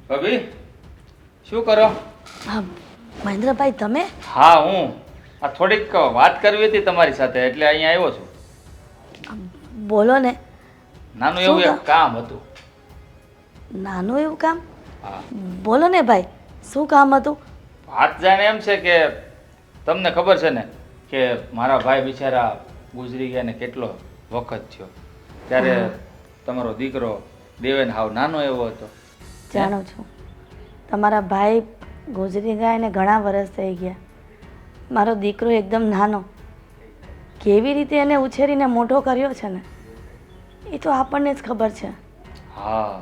ભાભી શું કરો? હા મહેન્દ્રભાઈ, તમે? હા હું આ થોડીક વાત કરવી હતી તમારી સાથે એટલે અહીંયા આવ્યો છું. બોલો ને. નાનું શું એવું એક કામ હતું. નાનું એવું કામ? હા બોલો ને ભાઈ, શું કામ હતું? વાત જાણે એમ છે કે તમને ખબર છે ને કે મારા ભાઈ બિચારા ગુજરી ગયા ને કેટલો વખત થયો ત્યારે તમારો દીકરો દેવેન હાવ નાનો એવો હતો. જાણું છું, તમારા ભાઈ ગુજરી ગયા એને ઘણા વર્ષ થઈ ગયા. મારો દીકરો એકદમ નાનો, કેવી રીતે એને ઉછેરીને મોટો કર્યો છે ને એ તો આપણને જ ખબર છે. હા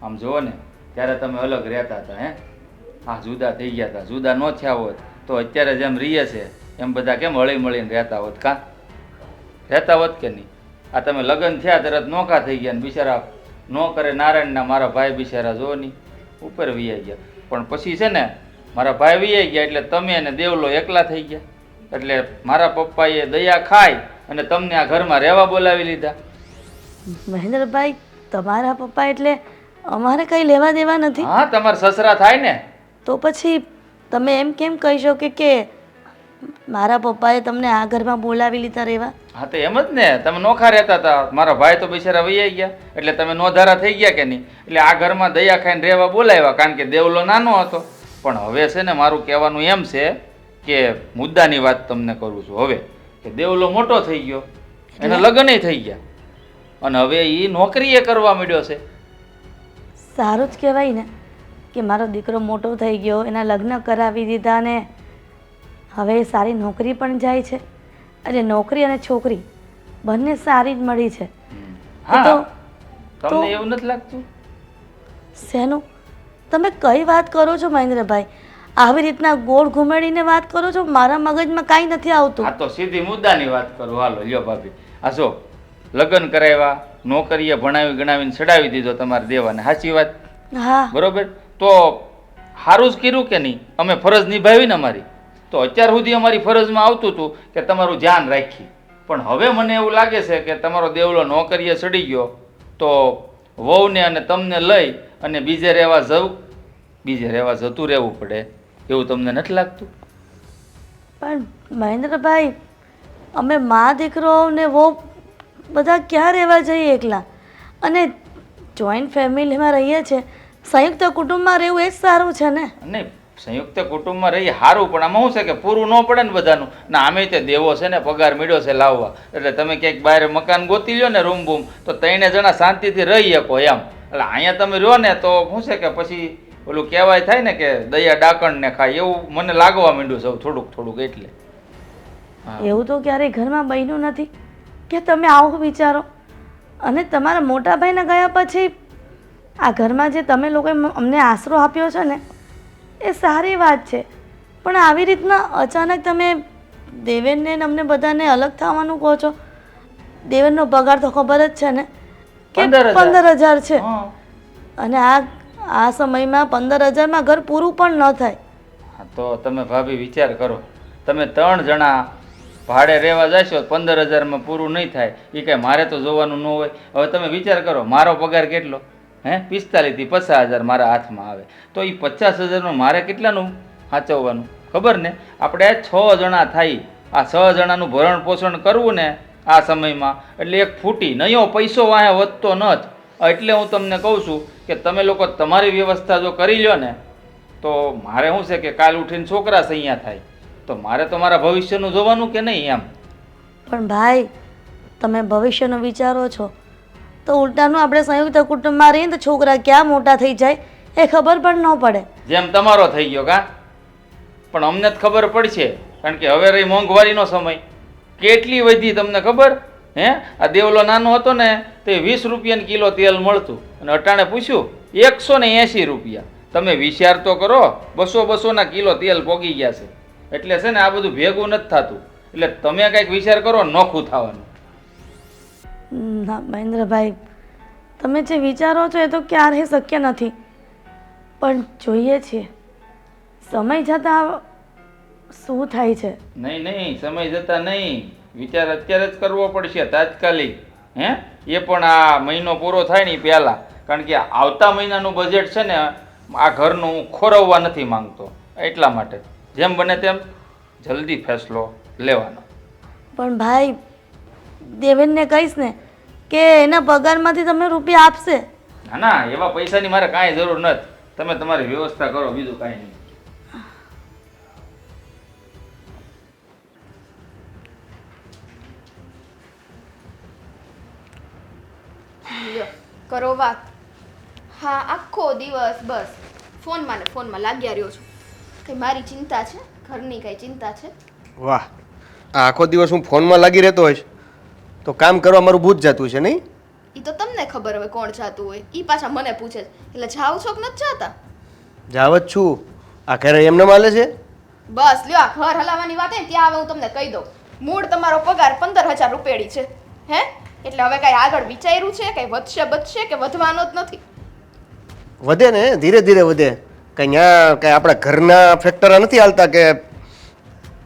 આમ જુઓ ને ત્યારે તમે અલગ રહેતા હતા હે. હા જુદા થઈ ગયા હતા. જુદા ન થયા હોત તો અત્યારે જેમ રહીએ છે એમ બધા કેમ હળી મળીને રહેતા હોત કાં રહેતા હોત કે નહીં? આ તમે લગ્ન થયા તરત નોખા થઈ ગયા ને બિચારા નો કરે નારાયણના મારા ભાઈ બિચારા જો નહીં ઉપર વીઆઈ ગયા. પણ પછી છે ને મારા ભાઈ વીઆઈ ગયા એટલે તમે અને દેવલો એકલા થઈ ગયા. એટલે મારા પપ્પાએ દયા ખાઈ અને તમને આ ઘરમાં રહેવા બોલાવી લીધા. મહેન્દ્રભાઈ, તમારા પપ્પા એટલે અમારે કંઈ લેવા દેવા નથી. હા તમારા સસરા થાય ને. તો પછી તમે એમ કેમ કહી શકો કે મારા પપ્પાએ તમને આ ઘરમાં બોલાવી લીધા રહેવા? હા તો એમ જ ને, તમે નોખા રહેતા હતા. મારા ભાઈ તો બિચારા વૈયાઈ ગયા એટલે તમે નોધારા થઈ ગયા કે નહીં. એટલે આ ઘરમાં દયા ખાઈને રહેવા બોલાવ્યા કારણ કે દેવલો નાનો હતો. પણ હવે છે ને મારું કહેવાનું એમ છે કે મુદ્દાની વાત તમને કરું છું હવે કે દેવલો મોટો થઈ ગયો, એના લગ્નય થઈ ગયા અને હવે એ નોકરીએ કરવા માંડ્યો છે. સારું જ કહેવાય ને કે મારો દીકરો મોટો થઈ ગયો, એના લગ્ન કરાવી દીધા ને હવે એ સારી નોકરી પણ જાય છે. અને નોકરી અને છોકરી બંને સારી જ મળી છે. હા તમને એવું નથી લાગતું? શેનું? તમે કઈ વાત કરો છો મહેન્દ્રભાઈ? આવી રીતના ગોળ ઘુમાડીને વાત કરો છો, મારા મગજમાં કાંઈ નથી આવતું. આ તો સીધી મુદ્દાની વાત કરું. હાલો લ્યો ભાભી, આ જો લગ્ન કરાવ્યા, નોકરીએ ભણાવી ગણાવીને ચડાવી દીધો તમારે દેવાને, સાચી વાત? હા બરોબર. તો સારું જ કર્યું કે નહીં? અમે ફરજ નિભાવી ને અમારી. તો અત્યાર સુધી અમારી ફરજમાં આવતું હતું કે તમારું ધ્યાન રાખી. પણ હવે મને એવું લાગે છે કે તમારો દેવલો નોકરીએ ચડી ગયો તો વહુને અને તમને લઈ અને બીજે રહેવા જતું રહેવું પડે એવું તમને નથી લાગતું? પણ મહેન્દ્રભાઈ, અમે મા દીકરો ને વહુ બધા ક્યાં રહેવા જઈએ એકલા? અને જોઈન્ટ ફેમિલીમાં રહીએ છીએ, સંયુક્ત કુટુંબમાં રહેવું એ જ સારું છે ને? નહીં, સંયુક્ત કુટુંબમાં રહીએ સારું, પણ આમાં શું છે કે પૂરું ન પડે ને બધાનું. ના આમે તે દેવો છે ને પગાર મળ્યો છે લાવવા, એટલે તમે ક્યાંક બહાર મકાન ગોતી લ્યો ને રૂમ બૂમ તો 3 જણા શાંતિથી રહી શકો એમ. એટલે અહીંયા તમે રહ્યો ને તો શું છે કે પછી ઓલું કહેવાય થાય ને કે દયા ડાકણને ખાય એવું મને લાગવા માંડ્યું છે થોડુંક થોડુંક. એટલે એવું તો ક્યારેય ઘરમાં બન્યું નથી કે તમે આવું વિચારો. અને તમારા મોટા ભાઈના ગયા પછી આ ઘરમાં જે તમે લોકોએ અમને આશરો આપ્યો છે ને એ સારી વાત છે. પણ આવી રીતના અચાનક તમે દેવેનને ને અમને બધાને અલગ થવાનું કહો છો. દેવેનનો પગાર તો ખબર જ છે ને કે 15,000 છે. અને આ સમયમાં 15,000માં ઘર પૂરું પણ ન થાય. હા તો તમે ભાભી વિચાર કરો, તમે 3 જણા ભાડે રહેવા જશો 15,000માં પૂરું નહીં થાય એ કાંઈ મારે તો જોવાનું ન હોય. હવે તમે વિચાર કરો મારો પગાર કેટલો? 45 થી 50,000 મારા હાથમાં આવે તો એ 50,000નું મારે કેટલાનું સાચવવાનું ખબર ને? આપણે 6 જણા થઈ, આ 6 જણાનું ભરણ પોષણ કરવું ને આ સમયમાં એટલે એક ફૂટી નયો પૈસો વાંહે વધતો નથી. એટલે હું તમને કહું છું કે તમે લોકો તમારી વ્યવસ્થા જો કરી લો ને તો મારે શું છે કે કાલ ઉઠીને છોકરા સૈયા થાય તો મારે તો મારા ભવિષ્યનું જોવાનું કે નહીં એમ. પણ ભાઈ, તમે ભવિષ્યનું વિચારો છો તો ઉલટાનું આપણે સંયુક્ત કુટુંબમાં રહીએ તો છોકરા ક્યાં મોટા થઈ જાય એ ખબર પણ ન પડે. જેમ તમારો થઈ ગયો કા, પણ અમને જ ખબર પડશે કારણ કે હવે રહી મોંઘવારીનો સમય કેટલી વધી તમને ખબર? આ દેવલો નાનો હતો ને તો 20 રૂપિયાની કિલો તેલ મળતું અને અટાણે પૂછ્યું 180 રૂપિયા. તમે વિચાર તો કરો, 200-200 કિલો તેલ પોગી ગયા છે. એટલે છે ને આ બધું ભેગું નથી થતું. એટલે તમે કંઈક વિચાર કરો, નોખું થવાનું. ના મહેન્દ્રભાઈ, તમે જે વિચારો છો એ તો ક્યારેય શક્ય નથી. પણ જોઈએ છીએ સમય જતાં શું થાય છે. નહીં સમય જતા નહીં, વિચાર અત્યારે જ કરવો પડશે તાત્કાલિક. એ પણ આ મહિનો પૂરો થાય ને પહેલાં, કારણ કે આવતા મહિનાનું બજેટ છે ને આ ઘરનું હું ખોરવવા નથી માંગતો, એટલા માટે જેમ બને તેમ જલ્દી ફેસલો લેવાનો. પણ ભાઈ, દેવેનને કહીશ ને કે એના પગારમાંથી તમને રૂપિયા આપશે. ના ના, એવા પૈસાની મારે કાંઈ જરૂર નથી. તમે તમારી વ્યવસ્થા કરો, બીજું કાંઈ નહીં. લ્યો, કરો વાત. હા, આખો દિવસ બસ ફોનમાં ને ફોનમાં લાગ્યા રહ્યો છું. કઈ મારી ચિંતા છે? ઘરની કઈ ચિંતા છે? વાહ, આ આખો દિવસ હું ફોનમાં લાગી રહેતો હોઈશ તો કામ કરવા મારું ભૂત જતું છે નહીં? એ તો તમને ખબર હવે કોણ જાતું હોય. ઈ પાછા મને પૂછે છે, એટલે જાવ છો કે નથી જાતા? જાવ જ છું. આ ઘરે એમને માલે છે? બસ લ્યો, આ ઘર હલાવવાની વાત હે ત્યાં હવે હું તમને કહી દઉં. મૂળ તમારો પગાર 15,000 રૂપિયાની છે. હે એટલે હવે કઈ આગળ વિચાર્યું છે? કઈ વધશે બચશે કે વધવાનો જ નથી? વધે ને, ધીરે ધીરે વધે. કઈ ન્યા કઈ આપણા ઘરના ફેક્ટરા નથી હાલતા કે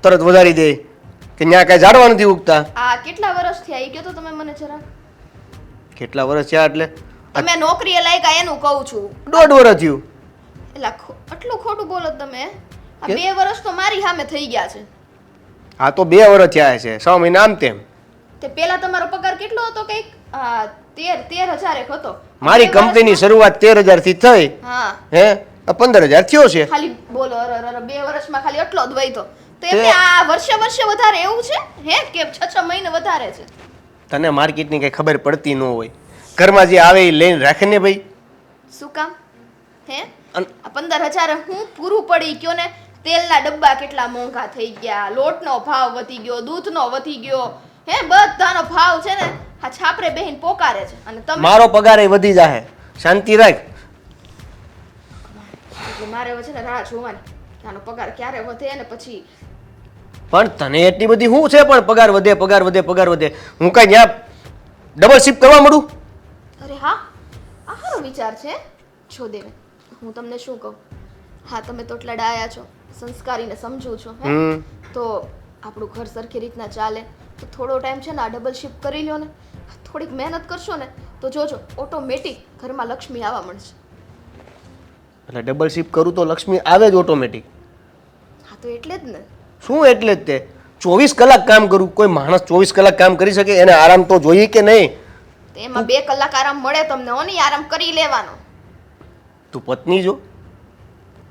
તરત વધારી દે, કે ન્યા કઈ ઝાડવા નથી ઉગતા. આ કેટલા વર્ષ થયા એ કહો તો તમે મને જરા. કેટલા વર્ષ થયા એટલે? તમે નોકરીએ લાગ્યા એનું કહું છું. 1.5 વર્ષ થયું. એટલે આટલું ખોટું બોલો તમે. આ 2 વર્ષ તો મારી સામે થઈ ગયા છે. હા તો 2 વર્ષ થયા છે, 6 મહિના આમ તેમ. તે પેલા તમારો પગાર કેટલો હતો? કઈક 13,000 એક હતો. મારી કંપનીની શરૂઆત 13,000 થી થઈ. હા, હે 15,000 થયો છે. ખાલી બોલો. અરે 2 વર્ષમાં ખાલી એટલો જ વયતો. તો એમને આ વર્ષે વધારે એવું છે હે કે 6 મહિને વધારે છે? તને માર્કેટની કઈ ખબર પડતી ન હોય. ઘરમાં જે આવે એ લઈને રાખે ને ભાઈ. શું કામ હે? આ 15,000 હું પૂરું પડી કયો ને. તેલના ડબ્બા કેટલા મોંઘા થઈ ગયા, લોટનો ભાવ વધી ગયો, દૂધનો વધી ગયો, હે બધાનો ભાવ છે ને આ છાપરે બેહીન પોકારે છે. અને તમે મારો પગાર એ વધી જાહે, શાંતિ રાખ. એટલે મારે હવે છે ને રાહ જોવાની કે આનો પગાર ક્યારે વધે ને પછી. પણ તને એટલી બધી શું છે પણ પગાર વધે પગાર વધે પગાર વધે? હું કઈ ત્યાં ડબલ શિફ્ટ કરવા માંડું? અરે હા, આ સારો વિચાર છે. જો દેવે, હું તમને શું કહું, હા તમે તો એટલા ડાયા છો, સંસ્કારીને સમજુ છો, હે તો આપણું ઘર સરખી રીતના ચાલે તો થોડો ટાઈમ છે ને આ ડબલ શિફ્ટ કરી લ્યો ને, થોડીક મહેનત કરશો ને તો જોજો ઓટોમેટિક ઘરમાં લક્ષ્મી આવવા મળશે. એટલે ડબલ શિફ્ટ કરું તો લક્ષ્મી આવે જ ઓટોમેટિક? હા તો એટલે જ ને. શું એટલે જ તે? 24 કલાક કામ કરું, કોઈ માણસ 24 કલાક કામ કરી શકે? એને આરામ તો જોઈએ કે નહીં? એમાં 2 કલાક આરામ મળે તમને, ઓની આરામ કરી લેવાનો. તું પત્ની જો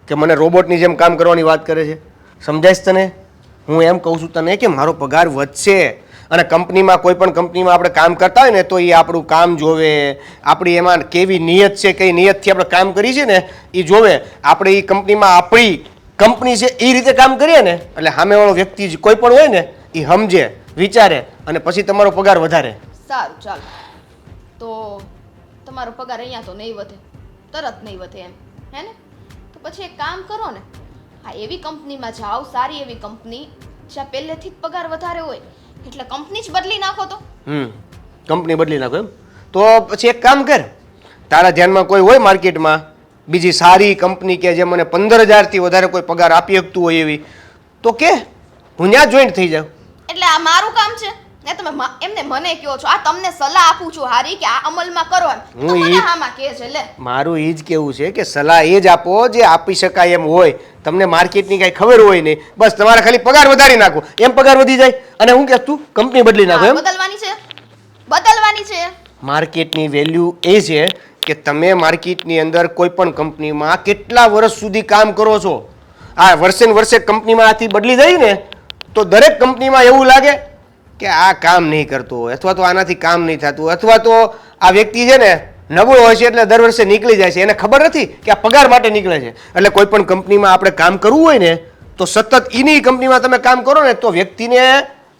કે મને રોબોટની જેમ કામ કરવાની વાત કરે છે? સમજાય છે તને? હું એમ કહું છું તને કે મારો પગાર વધશે. અને કંપનીમાં કોઈ પણ કંપનીમાં આપણે કામ કરતા હોય ને તો એ આપણું કામ જોવે, આપણી એમાં કેવી નિયત છે, કઈ નિયતથી આપણે કામ કરીએ છીએ ને એ જોવે. આપણે એ કંપનીમાં આપણી કંપની છે એ રીતે કામ કરીએ ને એટલે સામેવાળો વ્યક્તિ કોઈ પણ હોય ને એ સમજે, વિચારે અને પછી તમારો પગાર વધારે. સારું ચાલો, તો તમારો પગાર અહીંયા તો નહીં વધે, તરત નહીં વધે એમ હે ને? તો પછી એક કામ કરો ને, હા એવી કંપનીમાં જાઓ, સારી એવી કંપની જ્યાં પહેલેથી જ પગાર વધારે હોય, એટલે કંપની જ બદલી નાખો તો. કંપની બદલી નાખો એમ? તો પછી એક કામ કર, તારા ધ્યાનમાં કોઈ હોય માર્કેટમાં બીજી સારી કંપની કે જે મને 15,000 થી વધારે કોઈ પગાર આપી શકતું હોય એવી, તો કે હું ત્યાં જોઈન્ટ થઈ જાઉં. એટલે આ મારું કામ છે ને તમે એમને મને કહો છો? આ તમને સલાહ આપું છું હારી કે આ અમલમાં કરો એમ. તો મને હામાં કહે છે લે. મારું એ જ કેવું છે કે સલાહ એ જ આપો જે આપી શકાય એમ હોય. તમને માર્કેટની કઈ ખબર હોય નહીં, બસ તમારે ખાલી પગાર વધારી નાખો એમ પગાર વધી જાય. અને હું કે તું કંપની બદલી નાખો એમ? બદલવાની છે, બદલવાની છે. માર્કેટની વેલ્યુ એ છે કે તમે માર્કેટની અંદર કોઈ પણ કંપનીમાં કેટલા વર્ષ સુધી કામ કરો છો. આ વર્ષે ને વર્ષે કંપનીમાં આથી બદલી જાય ને તો દરેક કંપનીમાં એવું લાગે કે આ કામ નહીં કરતો હોય અથવા તો આનાથી કામ નહીં થતું અથવા તો આ વ્યક્તિ છે ને નબળો હોય છે એટલે દર વર્ષે નીકળી જાય છે. એને ખબર નથી કે આ પગાર માટે નીકળે છે. એટલે કોઈ પણ કંપનીમાં આપણે કામ કરવું હોય ને તો સતત એની કંપનીમાં તમે કામ કરો ને તો વ્યક્તિને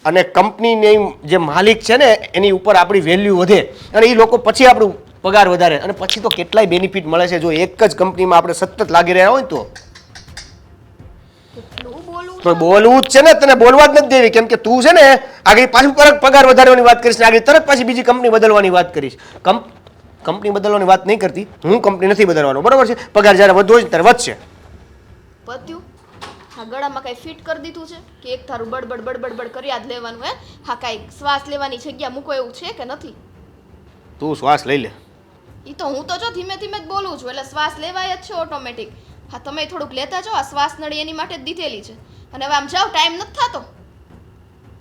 અને કંપનીની જે માલિક છે ને એની ઉપર આપણી વેલ્યુ વધે અને એ લોકો પછી આપણું પગાર વધારે અને પછી તો કેટલાય બેનિફિટ મળે છે જો એક જ કંપનીમાં આપણે સતત લાગી રહ્યા હોય તો. તો બોલવું જ છે ને, તને બોલવા જ નથી દેવી કેમ કે તું છે ને આગળ પાછું પગાર વધારવાની વાત કરીશ ને આગળ તરત પાછી બીજી કંપની બદલવાની વાત કરીશ. કંપની બદલવાની વાત નહીં કરતી હું, કંપની નથી બદલવાનો, બરોબર છે? પગાર જ્યારે વધવો હોય ત્યારે વધશે. પત્યું? હા ગળામાં કઈ ફિટ કરી દીધું છે કે એક થારું બડબડ બડબડ બડ કર્યા જ લેવાનું હે? હા કાંઈ શ્વાસ લેવાની જગ્યા મૂકો એવું છે કે નથી? તું શ્વાસ લઈ લે, એ તો હું તો જો ધીમે ધીમે જ બોલું છું એટલે શ્વાસ લેવાય જ છે ઓટોમેટિક. હા તમે થોડુંક લેતા જાઓ, આ શ્વાસ નળી એની માટે જ દીધેલી છે. અને હવે આમ જાઓ, ટાઈમ નથી થતો.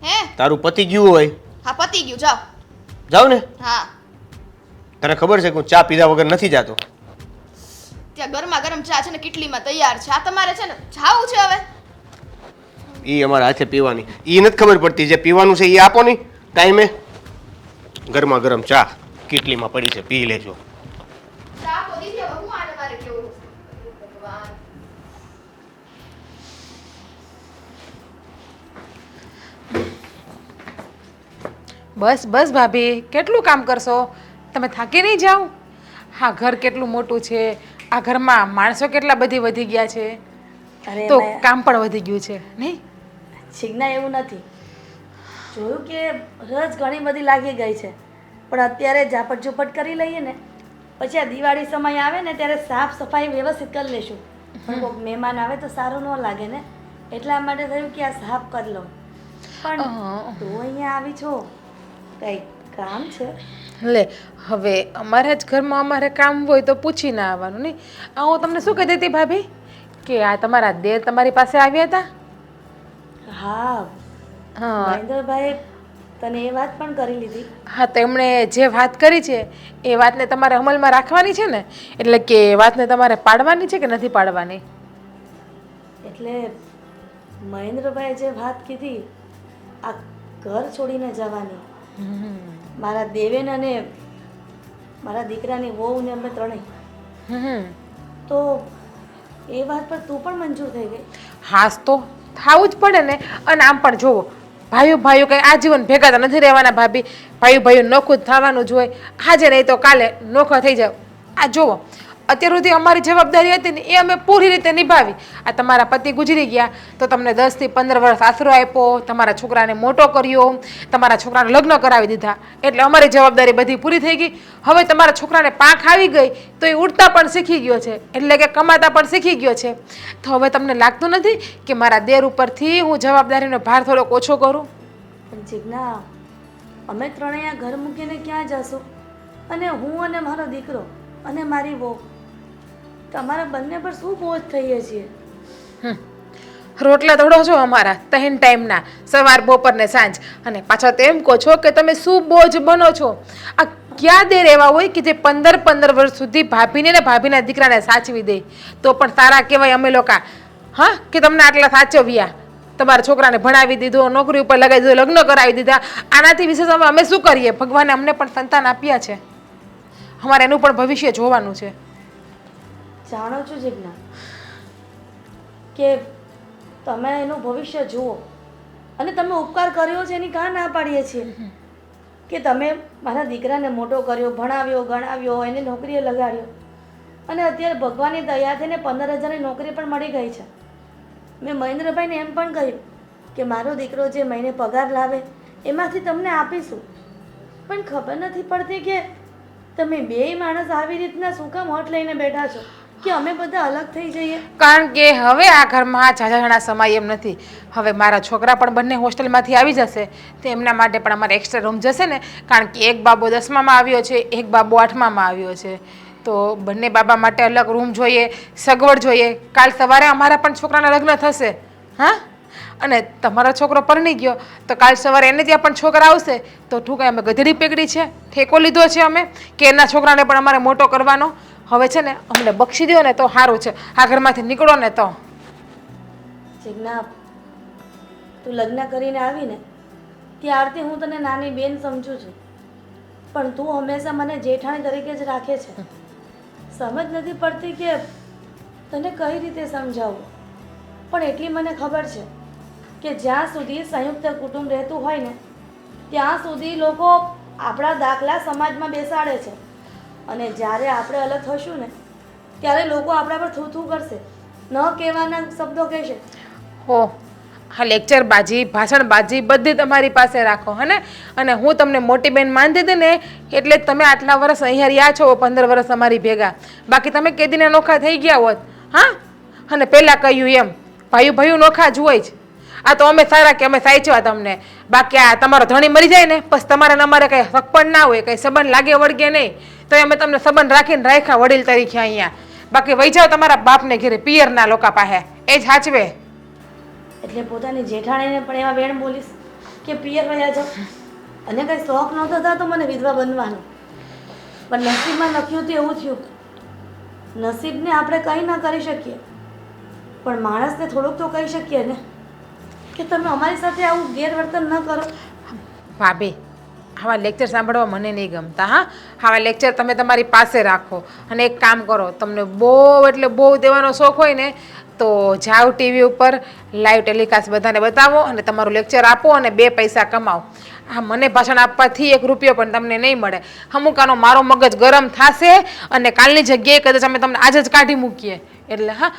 હે તારું પતિ ગયું હોય હા પતી ગયું, જાઓ. જાવ ને. હા તને ખબર છે કે હું ચા પીધા વગર નથી જાતો. ત્યાં ગરમા ગરમ ચા છે ને કેટલીમાં તૈયાર છે. આ તમારે છે ને જાવું છે હવે. એ અમારા હાથે પીવાની એ નથી ખબર પડતી. જે પીવાનું છે એ આપો નહીં ટાઈમે. ગરમા ગરમ ચા કેટલીમાં પડી છે, પી લેજો. ચા તો દીધી, હવે હું આને મારે કેવું? ભગવાન. બસ બસ ભાભી, કેટલું કામ કરશો? તમે થાકી નહીં જાઓ? હા, ઘર કેટલું મોટું છે, આ ઘરમાં માણસો કેટલા બધી વધી ગયા છે, અરે તો મેં- કામ પણ વધી ગયું છે નહીં? છિગ્ના એવું નથી. જોયું કે રજ ઘણી બધી લાગી ગઈ છે, પણ અત્યારે ઝાપટ ઝૂપટ કરી લઈએ ને પછી આ દિવાળી સમય આવે ને ત્યારે સાફ સફાઈ વ્યવસ્થિત કરી લેશું. પણ કોઈક મહેમાન આવે તો સારું ન લાગે ને, એટલા માટે થયું કે આ સાફ કરી લઉં. પણ તું અહીંયા આવી છો, કંઈ કામ છે? લે, હવે અમારા જ ઘરમાં અમારે કામ હોય તો પૂછીને આવવાનું નહીં. હું તમને શું કહેતી હતી ભાભી, કે આ તમારા દેર તમારી પાસે આવ્યા હતા? હા, હા મહેન્દ્રભાઈ તને એ વાત પણ કરી લીધી. હા, તો એમણે જે વાત કરી છે એ વાતને તમારે અમલમાં રાખવાની છે ને, એટલે કે એ વાતને તમારે પાડવાની છે કે નથી પાડવાની? એટલે મહેન્દ્રભાઈએ જે વાત કીધી, આ ઘર છોડીને જવાની, મારા દેવેન અને મારા દીકરાની વહુને અમે ત્રણેય, તો એ વાત પર તું પણ મંજૂર થઈ ગઈ? હાસ તો થાવું જ પડે ને. અને આમ પણ જુઓ, ભાઈઓ ભાઈઓ કંઈ આજીવન ભેગા તો નથી રહેવાના ભાભી. ભાઈઓ ભાઈઓ નોખું જ થવાનું જ હોય. આજે નહીં તો કાલે નોખા થઈ જાવ. આ જુઓ, અત્યાર સુધી અમારી જવાબદારી હતી ને એ અમે પૂરી રીતે નિભાવી. આ તમારા પતિ ગુજરી ગયા તો તમને 10 થી 15 વર્ષ આશરો આપ્યો, તમારા છોકરાને મોટો કર્યો, તમારા છોકરાને લગ્ન કરાવી દીધા, એટલે અમારી જવાબદારી બધી પૂરી થઈ ગઈ. હવે તમારા છોકરાને પાંખ આવી ગઈ તો એ ઉડતા પણ શીખી ગયો છે, એટલે કે કમાતા પણ શીખી ગયો છે. તો હવે તમને લાગતું નથી કે મારા દેર ઉપરથી હું જવાબદારીનો ભાર થોડોક ઓછો કરું? પણ જીજ્ઞા, અમે ત્રણેય આ ઘર મૂકીને ક્યાં જશું? અને હું અને મારો દીકરો અને મારી વહુ, તમારા બંને પર શું બોજ થઈએ છીએ? રોટલા તોડો છો અમારા 3 ટાઈમના, સવાર બપોર ને સાંજ, અને પાછા તો એમ કહો છો કે તમે શું બોજ બનો છો? આ ક્યાં દેર એવા હોય કે જે 15 વર્ષ સુધી ભાભીને ને ભાભીના દીકરાને સાચવી દે, તો પણ સારા કહેવાય અમે લોકો? હા, કે તમને આટલા સાચવ્યા, તમારા છોકરાને ભણાવી દીધો, નોકરી ઉપર લગાવી દીધો, લગ્ન કરાવી દીધા. આનાથી વિશેષ અમે શું કરીએ? ભગવાને અમને પણ સંતાન આપ્યા છે, અમારે એનું પણ ભવિષ્ય જોવાનું છે. જાણો છો જીજ્ઞા કે તમે એનું ભવિષ્ય જુઓ, અને તમે ઉપકાર કર્યો છે એની કાં ના પાડીએ છીએ કે તમે મારા દીકરાને મોટો કર્યો, ભણાવ્યો, ગણાવ્યો, એને નોકરીએ લગાડ્યો, અને અત્યારે ભગવાનની દયાથી ને 15,000ની નોકરી પણ મળી ગઈ છે. મેં મહેન્દ્રભાઈને એમ પણ કહ્યું કે મારો દીકરો જે મહિને પગાર લાવે એમાંથી તમને આપીશું. પણ ખબર નથી પડતી કે તમે બેય માણસ આવી રીતના શું કામ હટ લઈને બેઠા છો કે અમે બધા અલગ થઈ જઈએ? કારણ કે હવે આ ઘરમાં ઝાઝાણા સમય એમ નથી. હવે મારા છોકરા પણ બંને હોસ્ટેલમાંથી આવી જશે, તો એમના માટે પણ અમારે એક્સ્ટ્રા રૂમ જશે ને. કારણ કે એક બાબો 10મામાં આવ્યો છે, એક બાબો 8મામાં આવ્યો છે, તો બંને બાબા માટે અલગ રૂમ જોઈએ, સગવડ જોઈએ. કાલ સવારે અમારા પણ છોકરાના લગ્ન થશે. હા, અને તમારો છોકરો પરણી ગયો તો કાલ સવારે એને ત્યાં પણ છોકરા આવશે, તો ઠું કાંઈ અમે ગધેડી પેકડી છે? ઠેકો લીધો છે અમે કે એના છોકરાને પણ અમારે મોટો કરવાનો? હવે છે ને અમને બક્ષી દો ને તો સારું છે, આ ઘરમાંથી નીકળો ને તો. જીજ્ઞા, તું લગ્ન કરીને આવીને ત્યારથી હું તને નાની બેન સમજું છું, પણ તું હંમેશા મને જેઠાણી તરીકે જ રાખે છે. સમજ નથી પડતી કે તને કઈ રીતે સમજાવું. પણ એટલી મને ખબર છે કે જ્યાં સુધી સંયુક્ત કુટુંબ રહેતું હોય ને ત્યાં સુધી લોકો આપણા દાખલા સમાજમાં બેસાડે છે, અને જ્યારે આપણે અલગ થશું ને ત્યારે લોકો આપણા પર થૂથું કરશે, ન કહેવાના શબ્દો કહેશે. હો, હા, લેક્ચર બાજી, ભાષણ બાજી બધી તમારી પાસે રાખો, હે ને? અને હું તમને મોટી બેન માનતી હતી ને એટલે જ તમે આટલા વર્ષ અહીંયા રહ્યા છો, 15 વર્ષ અમારી ભેગા. બાકી તમે કેદીને નોખા થઈ ગયા હોત. હા, અને પહેલાં કહ્યું એમ ભાઈઓ ભાઈઓ નોખા જ હોય જ. આ તો અમે સારા કે અમે સાચવા તમને. બાકી આ તમારો ધણી મરી જાય ને પછી તમારે ને અમારે કંઈ હક પણ ના હોય, કંઈ સંબંધ લાગે વળગે નહીં. તો અમે તમને સંબંધ રાખીને રાખ્યા વડીલ તરીકે અહીંયા. બાકી વહી જાઓ તમારા બાપને ઘેરે પિયરના લોકો પાસે, એ જ સાચવે. એટલે પોતાની જેઠાણીને પણ એવા વેણ બોલીશ કે પિયર વયા જાઓ. અને કંઈ શોખ નહોતો થતો મને વિધવા બનવાનો, પણ નસીબમાં લખ્યું તો એવું થયું. નસીબને આપણે કંઈ ના કરી શકીએ, પણ માણસને થોડુંક તો કહી શકીએ ને કે તમે અમારી સાથે આવું ગેરવર્તન ન કરો. ભાભી, આવા લેક્ચર સાંભળવા મને નહીં ગમતા. હા, આવા લેક્ચર તમે તમારી પાસે રાખો. અને એક કામ કરો, તમને બહુ એટલે બહુ દેવાનો શોખ હોય ને તો જાઓ ટીવી ઉપર લાઈવ ટેલિકાસ્ટ બધાને બતાવો અને તમારું લેક્ચર આપો અને 2 પૈસા કમાઓ. હા, મને ભાષણ આપવાથી 1 રૂપિયો પણ તમને નહીં મળે. અમુક આનો મારો મગજ ગરમ થશે અને કાલની જગ્યાએ કદાચ અમે તમને આજે જ કાઢી મૂકીએ. એટલે હા,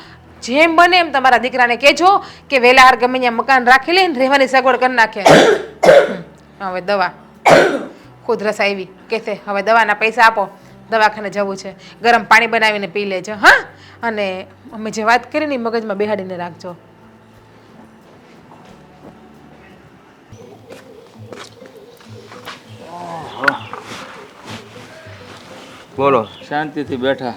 જેમ બને એમ તમારા દીકરાને કહેજો કે વહેલા હાર ગમે ત્યાં મકાન રાખી લઈને રહેવાની સગવડ કરી નાખે. હવે દવા ખુદરસ આવી કહેશે, હવે દવાના પૈસા આપો, દવાખાને જવું છે, ગરમ પાણી બનાવીને પી લેજો. હા, અને અમે જે વાત કરી ને એ મગજમાં બેહાડીને રાખજો. બોલો. શાંતિથી બેઠા.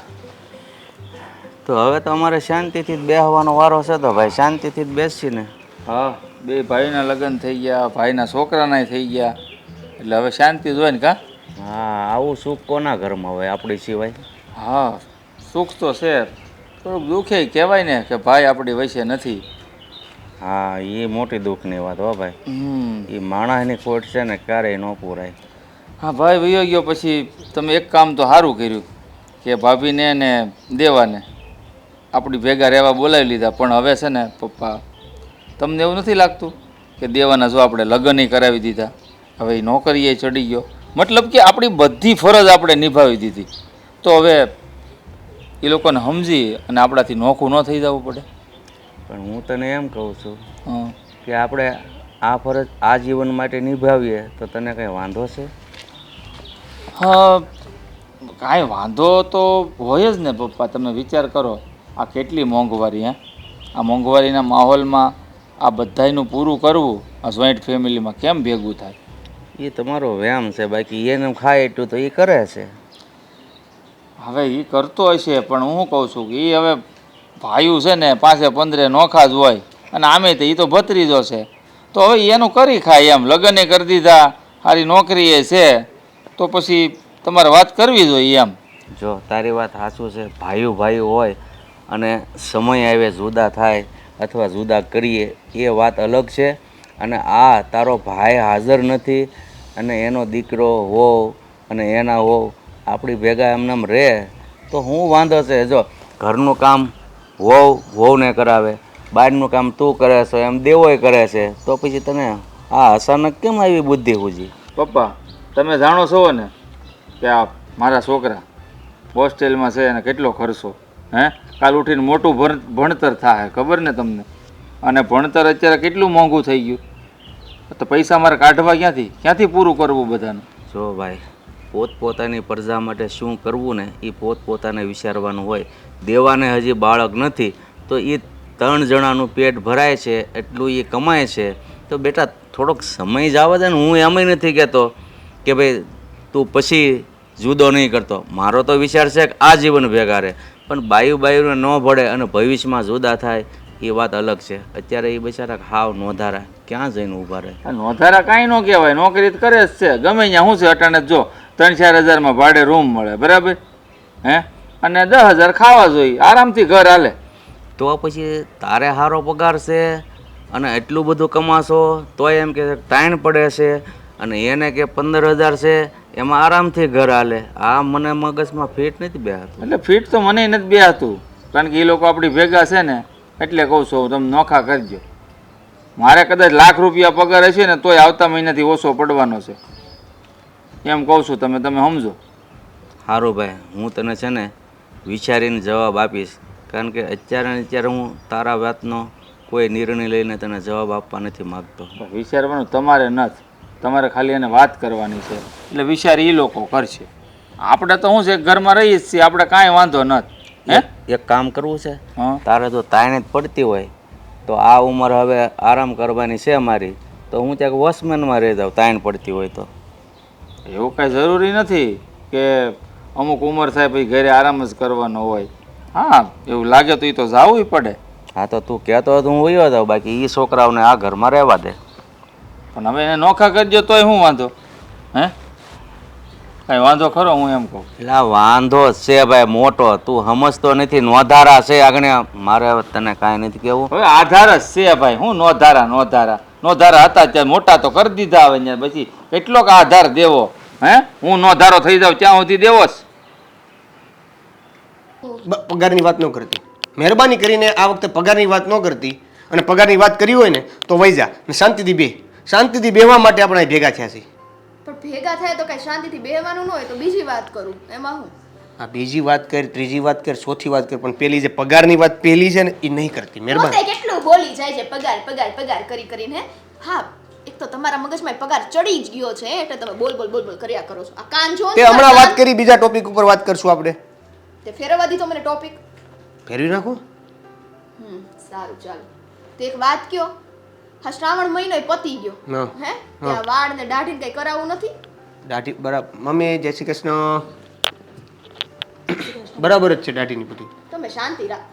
તો હવે તો અમારે શાંતિથી જ બેસવાનો વારો છે, તો ભાઈ શાંતિથી જ બેસીને. હા, 2 ભાઈના લગ્ન થઈ ગયા, ભાઈના છોકરાના થઈ ગયા, એટલે હવે શાંતિ જ હોય ને. કા હા, આવું સુખ કોના ઘરમાં હોય આપણી સિવાય? હા, સુખ તો છે, થોડુંક દુઃખે કહેવાય ને કે ભાઈ આપણી વચ્ચે નથી. હા, એ મોટી દુઃખની વાત હો ભાઈ. એ માણસની ખોટ છે ને ક્યારેય ન પૂરાય. હા, ભાઈ વયો ગયો પછી તમે એક કામ તો સારું કર્યું કે ભાભીને ને દેવાને આપણી ભેગા રહેવા બોલાવી લીધા. પણ હવે છે ને પપ્પા, તમને એવું નથી લાગતું કે દેવાના જો આપણે લગ્ન કરાવી દીધા, હવે એ નોકરીએ ચડી ગયો, મતલબ કે આપણી બધી ફરજ આપણે નિભાવી દીધી, તો હવે એ લોકોને સમજી અને આપણાથી નોખું ન થઈ જવું પડે. પણ હું તને એમ કહું છું હા, કે આપણે આ ફરજ આ જીવન માટે નિભાવીએ તો તને કંઈ વાંધો છે? હા, કાંઈ વાંધો તો હોય જ ને પપ્પા. તમે વિચાર કરો, આ કેટલી મોંઘવારી. હે, આ મોંઘવારીના માહોલમાં આ બધાયનું પૂરું કરવું આ જોઈન્ટ ફેમિલીમાં કેમ ભેગું થાય? એ તમારો વ્યાયામ છે, બાકી એને ખાય એટલું તો એ કરે છે. હવે એ કરતો હશે, પણ હું કહું છું કે એ હવે ભાઈઓ છે ને 5-15 નોખા જ હોય, અને આમે તો એ તો ભત્રીજો છે, તો હવે એનું કરી ખાય એમ. લગ્ને કરી દીધા, સારી નોકરીએ છે, તો પછી તમારે વાત કરવી જોઈએ એમ. જો તારી વાત સાચું છે, ભાઈઓ હોય અને સમય આવે જુદા થાય અથવા જુદા કરીએ એ વાત અલગ છે. અને આ તારો ભાઈ હાજર નથી અને એનો દીકરો હોવ અને એના હોવ આપણી ભેગા એમનેમ રહે તો હું વાંધો છે? જો ઘરનું કામ વહુને કરાવે, બહારનું કામ તું કરે છો, એમ દેવોય કરે છે, તો પછી તને આ અચાનક કેમ આવી બુદ્ધિ હુજી? પપ્પા, તમે જાણો છો ને કે આ મારા છોકરા હોસ્ટેલમાં છે અને કેટલો ખર્ચો. હે, કાલ ઉઠીને મોટું ભણતર થાય, ખબર ને તમને? અને ભણતર અત્યારે કેટલું મોંઘું થઈ ગયું, તો પૈસા મારે કાઢવા ક્યાંથી પૂરું કરવું બધાનું? જો ભાઈ, પોતપોતાની પ્રજા માટે શું કરવું ને એ પોતપોતાને વિચારવાનું હોય. દેવાને હજી બાળક નથી તો એ 3 જણાનું પેટ ભરાય છે, એટલું એ કમાય છે, તો બેટા થોડોક સમય જ આવવા દે ને. હું એમાંય નથી કહેતો કે ભાઈ તું પછી જુદો નહીં કરતો. મારો તો વિચાર છે કે આ જીવન ભેગા રહે, પણ બાયુને ન ભળે અને ભવિષ્યમાં જુદા થાય એ વાત અલગ છે. અત્યારે એ બિચારા હાવ નોંધારા ક્યાં જઈને ઊભા રહે? નોંધારા કાંઈ ન કહેવાય, નોકરી તો કરે જ છે ગમે ત્યાં. શું છે અટાણે જો 3-4 હજારમાં ભાડે રૂમ મળે, બરાબર? હે, અને 10,000 ખાવા જોઈએ, આરામથી ઘર હાલે. તો પછી તારે સારો પગાર છે અને એટલું બધું કમાશો તોય એમ કે તાણ પડે છે, અને એને કે 15,000 છે એમાં આરામથી ઘર હાલે. આ મને મગજમાં ફિટ નથી બેહાતું. એટલે ફીટ તો મને નથી બેહાતું, કારણ કે એ લોકો આપણી ભેગા છે ને, એટલે કહું છું તમે નોખા કરજો. મારે કદાચ લાખ રૂપિયા પગાર હશે ને તોય આવતા મહિનાથી ઓછો પડવાનો છે, એમ કહું છું. તમે સમજો. સારું ભાઈ, હું તને છે ને વિચારીને જવાબ આપીશ, કારણ કે અત્યારે હું તારા વાતનો કોઈ નિર્ણય લઈને તને જવાબ આપવા નથી માગતો. વિચારવાનું તમારે નથી, તમારે ખાલી એને વાત કરવાની છે, એટલે વિચાર એ લોકો કરશે. આપણે તો શું છે, ઘરમાં રહીએ જ છીએ, આપણે કાંઈ વાંધો નથી. એક કામ કરવું છે, હા, તારે જો તાઈને જ પડતી હોય તો આ ઉંમર હવે આરામ કરવાની છે મારી, તો હું ત્યાં વોચમેનમાં રહી જાઉં તાઈને પડતી હોય તો. એવું કાંઈ જરૂરી નથી કે અમુક ઉંમર થાય પછી ઘરે આરામ જ કરવાનો હોય. હા એવું લાગે તો એ તો જાવું પડે. હા તો તું કહેતો હતો હું વયો હતો, બાકી એ છોકરાઓને આ ઘરમાં રહેવા દે. પણ હવે એને નોખા કરજો તોય શું વાંધો? હે કાંઈ વાંધો ખરો? હું એમ કહું. એટલે આ વાંધો જ છે ભાઈ મોટો, તું સમજતો નથી. નોંધારા છે આગળ, મારે હવે તને કાંઈ નથી કહેવું. હવે આધાર જ છે ભાઈ. હું નોધારા હતા ત્યાં મોટા તો કરી દીધા. હવે ત્યાં પછી કેટલોક આધાર દેવો? હે હું નોધારો થઈ જાઉં ત્યાં સુધી દેવો જ. પગારની વાત ન કરતી, મહેરબાની કરીને આ વખતે પગારની વાત ન કરતી. અને પગારની વાત કરી હોય ને તો વહી જા ને શાંતિથી બેહવા માટે આપણે અહીં ભેગા થયા છીએ. પણ ભેગા થાય તો કઈ શાંતિથી બેહવાનું ન હોય તો બીજી વાત કરું એમાં હું? આ બીજી વાત કર, ત્રીજી વાત કર, ચોથી વાત કર, પણ પેલી જે પગારની વાત પેલી છે ને એ નહીં કરતી. મહેરબાની. પોતે કેટલું બોલી જાય છે પગાર પગાર પગાર કરી કરીને. હા એક તો તમારા મગજમાં પગાર ચડી જ ગયો છે એટલે તમે બોલ બોલ બોલ બોલ કર્યા કરો છો. આ કાન જો તે હમણાં વાત કરી, બીજા ટોપિક ઉપર વાત કરશું આપણે. તે ફેરવવા દીધો મને ટોપિક. ફેરવી નાખો. સારું ચાલો. તે એક વાત કયો, હા શ્રાવણ મહિનો પતી ગયો હા. હે ત્યાં વાળ ને દાઢી કઈ કરાવવું નથી? દાઢી બરાબર. મમ્મી જય શ્રી કૃષ્ણ. બરાબર જ છે દાઢીની બધી. તમે શાંતિ રાખ.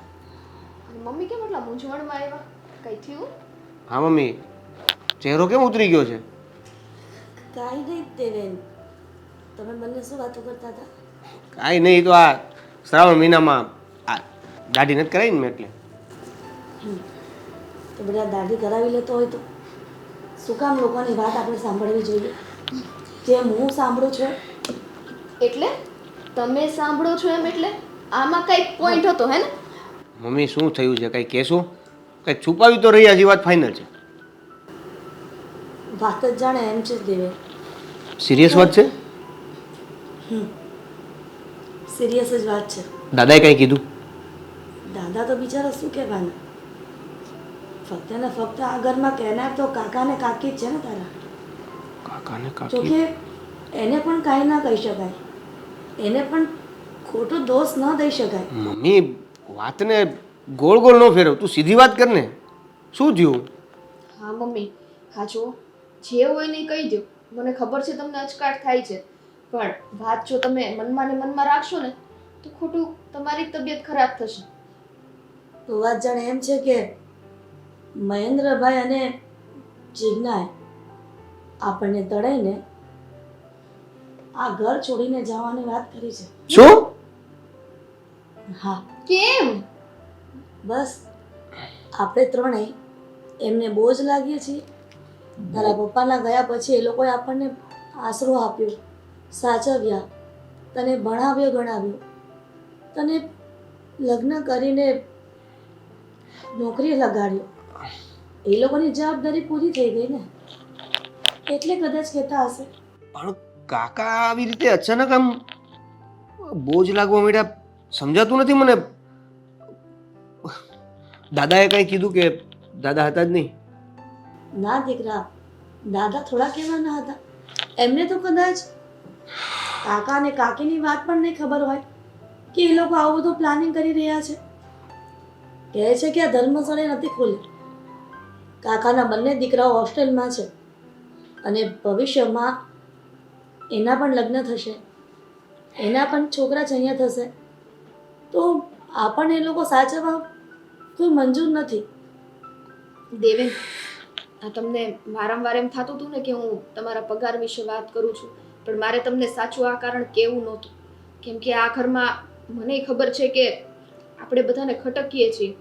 અને મમ્મી કેમ એટલા મૂંઝવણમાં આવ્યા? કઈ થયું? હા મમ્મી, ચહેરો કેમ ઉતરી ગયો છે? કાંઈ નહીં દેવેન, તમે બંને શું વાતો કરતા હતા? કાંઈ નહીં, તો આ શ્રાવણ મહિનામાં આ દાઢી નથી કરાવી ને મેં એટલે. તો બધા દાઢી કરાવી લેતો હોય તો શું કામ લોકોની વાત આપણે સાંભળવી જોઈએ? જેમ હું સાંભળું છું એટલે તમે સાંભળો છો એમ એટલે આમાં કઈ પોઈન્ટ હતો હે ને? મમ્મી શું થયું છે? કંઈ કહેશો? કંઈ છુપાવી તો રહ્યા, હજી વાત ફાઇનલ છે. વાત જ જાણે એમ છે દેવેન. સિરિયસ વાત છે? સિરિયસ જ વાત છે. દાદાએ કંઈ કીધું? દાદા તો બિચારા શું કહેવાના, ફક્ત ને ફક્ત આ ઘરમાં કહેનાર તો કાકા ને કાકી જ છે ને તારા. કાકાને જોકે એને પણ કાંઈ ના કહી શકાય, એને પણ ખોટો દોષ ન દઈ શકાય. મમ્મી વાતને ગોળ ગોળ ન ફેરવ, તું સીધી વાત કર ને. શું થયું? હા મમ્મી, હા જો જે હોય ને કહી દો. મને ખબર છે તમને અચકાટ થાય છે, પણ વાત જો તમે મનમાં ને મનમાં રાખશો ને તો ખોટું તમારી તબિયત ખરાબ થશે. તો વાત જાણે એમ છે કે મહેન્દ્રભાઈ અને જીજ્ઞાએ આપણને તળાઈને આ ઘર છોડીને જવાની વાત કરી છે. શું? હા, કેમ? બસ આપણે ત્રણેય એમને બોજ લાગીએ છીએ. તારા પપ્પાના ગયા પછી એ લોકોએ આપણને આશરો આપ્યો, સાચવ્યા, તને ભણાવ્યો ગણાવ્યો, તને લગ્ન કરીને નોકરી લગાડ્યો. એ લોકોની જવાબદારી પૂરી થઈ ગઈ ને, એટલે કદાચ કહેતા હશે. પણ કાકા આવી રીતે અચાનક આમ બોજ લાગવા માંડ્યા, સમજાતું નથી મને. દાદાએ કંઈ કીધું કે દાદા હતા જ નહીં? ના દીકરા, દાદા થોડા કહેવાના હતા. એમને તો કદાચ કાકા અને કાકીની વાત પણ નહીં ખબર હોય કે એ લોકો આવું બધું પ્લાનિંગ કરી રહ્યા છે. કહે છે કે આ ધર્મશાળા નથી ખોલી, કાકાના બંને દીકરાઓ હોસ્ટેલમાં છે અને ભવિષ્યમાં એના પણ લગ્ન થશે, એના પણ છોકરા જ અહીંયા થશે. તો આપણને એ લોકો સાચવવા કોઈ મંજૂર નથી. દેવેન, આ તમને વારંવાર એમ થતું હતું ને કે હું તમારા પગાર વિશે વાત કરું છું, પણ મારે તમને સાચું આ કારણ કેવું નહોતું. કેમ કે આ ઘરમાં મને ખબર છે કે આપણે બધાને ખટકીએ છીએ.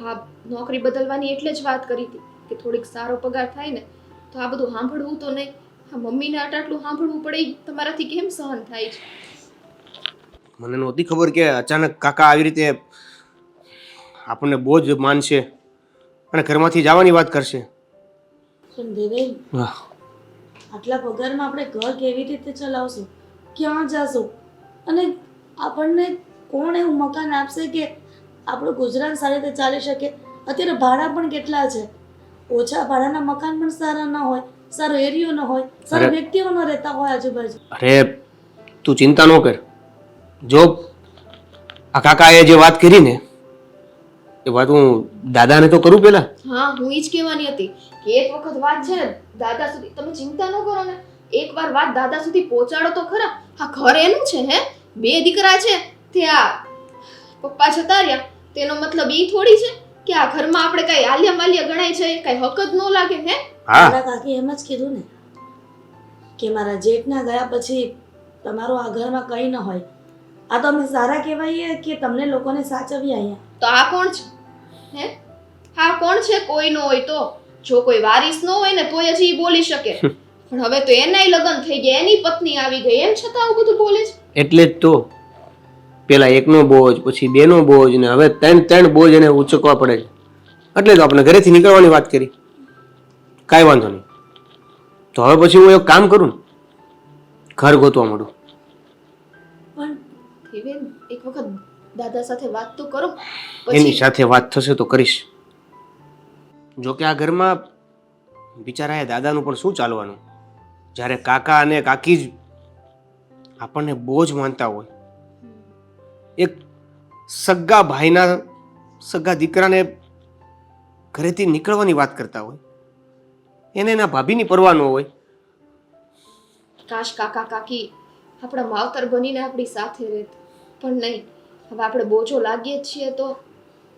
હા, નોકરી બદલવાની એટલે જ વાત કરી હતી કે થોડીક સારો પગાર થાય ને તો આ બધું સાંભળવું તો નહીં. હા, મમ્મીને આટલું સાંભળવું પડે ઈ તમારાથી કેમ સહન થાય છે? મને નહોતી ખબર કે અચાનક કાકા આવી રીતે આપણને બોજ માનશે અને ઘરમાંથી જવાની વાત કરશે. પણ દેવેન, વાહ, આટલા પગારમાં આપણે ઘર કેવી રીતે ચલાવશું? ક્યાં જશું? અને આપણને કોણ એવું મકાન આપશે કે આપણું ગુજરાન સારી રીતે ચાલી શકે? અત્યારે ભાડા પણ કેટલા છે. ઓછા ભાડાના મકાન પણ સારા ન હોય, સારો એરિયો ન હોય, સારા વ્યક્તિઓ ન રહેતા હોય આજુબાજુ. અરે તું ચિંતા ન કર. જો આ કાકાએ જે વાત કરી ને એ વાત હું દાદાને તો કરું પેલા. હા, હું ઈ જ કહેવાની હતી કે એક વખત વાત છે ને દાદા સુધી, તમે ચિંતા ન કરો ને, એકવાર વાત દાદા સુધી પહોંચાડો તો ખરા. હા, ઘર એનું છે હે, બે દીકરા છે તે આ પપ્પા જતા રહ્યા તેનો મતલબ ઈ થોડી છે કે આ ઘરમાં આપણે કઈ આલિયા માલિયા ગણાય છે કઈ હક જ ન લાગે હે હા મારા કાકી એમ જ કીધું ને કે મારા જેઠના ગયા પછી તમારો આ ઘરમાં કંઈ ન હોય. આ તો અમે સારા કહેવાઈએ કે તમને લોકોને સાચવીએ અહીંયા. તો આ કોણ છે હે હા કોણ છે કોઈ ન હોય તો જો કોઈ વારીસ ન હોય ને તોય જ ઈ બોલી શકે પણ હવે તો એનાય લગ્ન થઈ ગયા એની પત્ની આવી ગઈ એમ છતાં આવું બધું બોલે છે. એટલે જ તો પેલા એકનો બોજ પછી બેનો બોજ ને હવે ત્રણ બોજ એને ઉચકવા પડે છે. એટલે તો આપણે ઘરેથી નીકળવાની વાત કરી. કાંઈ વાંધો નહીં. તો હવે પછી હું એક કામ કરું ને ઘર ગોતવા માંડું. પણ બેન એક વખત દાદા સાથે વાત તો કરો એની પછી સાથે વાત થશે તો કરીશ. જો કે આ ઘરમાં બિચારા એ દાદાનું પણ શું ચાલવાનું જ્યારે કાકા અને કાકી જ આપણને બોજ માનતા હોય. એક સગા ભાઈના સગા દીકરાને ઘરેથી નીકળવાની વાત કરતા હોય એને એના ભાભીની પરવા ન હોય. કાશ કાકા કાકી આપણા માવતર બનીને આપણી સાથે રહેત પણ નહીં હવે આપણે બોજો લાગીએ જ છીએ તો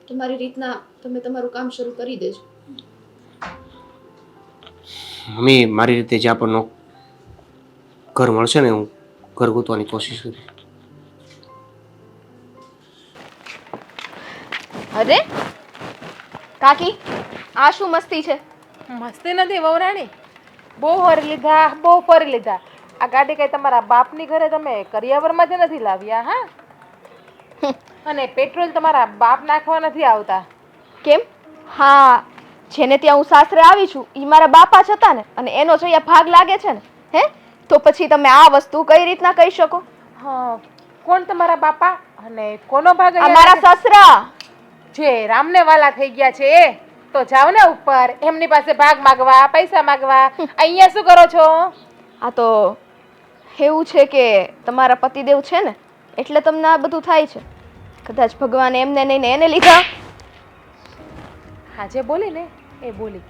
તમારી રીતના તમે તમારું કામ શરૂ કરી દેજો. મમ્મી મારી રીતે જ્યાં પણ ઘર મળશે ને હું ઘર ગોતવાની કોશિશ કરીશ. અરે કાકી આ શું મસ્તી છે? મસ્તી નથી વહુરાણી, બહુ ફરી લીધા, બહુ ફરી લીધા. આ ગાડી કઈ તમારા બાપની ઘરે તમે કરિયાવરમાંથી નથી લાવ્યા? હા, અને પેટ્રોલ તમારા બાપ નાખવા નથી આવતા. કેમ? હા જેને ત્યાં હું સાસરે આવી છું ઈ મારા બાપા જ હતા ને અને એનો જો અહીંયા ભાગ લાગે છે ને હે તો પછી તમે આ વસ્તુ કઈ રીતના કહી શકો? હા, કોણ તમારા બાપા અને કોનો ભાગ? આ મારા સસરા. જે રામને વાલા થઈ ગયા છે એ તો જાવ ને ઉપર એમની પાસે ભાગ માગવા, પૈસા માગવા. અહીંયા શું કરો છો? આ તો એવું છે કે તમારા પતિદેવ છે ને એટલે તમને આ બધું થાય છે. કદાચ ભગવાન એમને નહીં ને એને લીધા. હા, જે બોલી ને એ બોલી,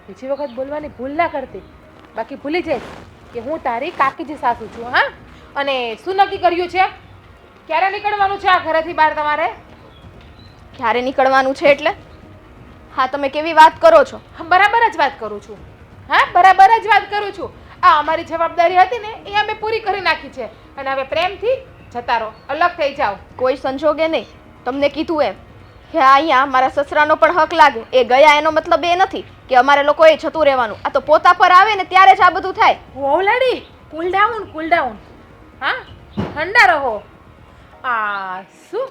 બીજી વખત બોલવાની ભૂલ ના કરતી. બાકી ભૂલી જાય કે હું તારી કાકીજી સાસુ છું. હા, અને શું નક્કી કર્યું છે? ક્યારે નીકળવાનું છે આ ઘરેથી બહાર તમારે? ક્યારે નીકળવાનું છે એટલે? હા તમે કેવી વાત કરો છો? હા, બરાબર જ વાત કરું છું. હા, બરાબર જ વાત કરું છું. આ અમારી જવાબદારી હતી ને એ અમે પૂરી કરી નાખી છે અને હવે પ્રેમથી જતા રહો, અલગ થઈ જાઓ. કોઈ સંજોગે નહીં. તમને કીધું એમ કે અહીંયા મારા સસરાનો પણ હક લાગે. એ ગયા એનો મતલબ એ નથી કે અમારે લોકોએ જતું રહેવાનું. આ તો પોતા પર આવે ને ત્યારે જ આ બધું થાય. ઓલાડી, કુલ ડાઉન, કુલ ડાઉન. હા, ઠંડા રહો. આ શું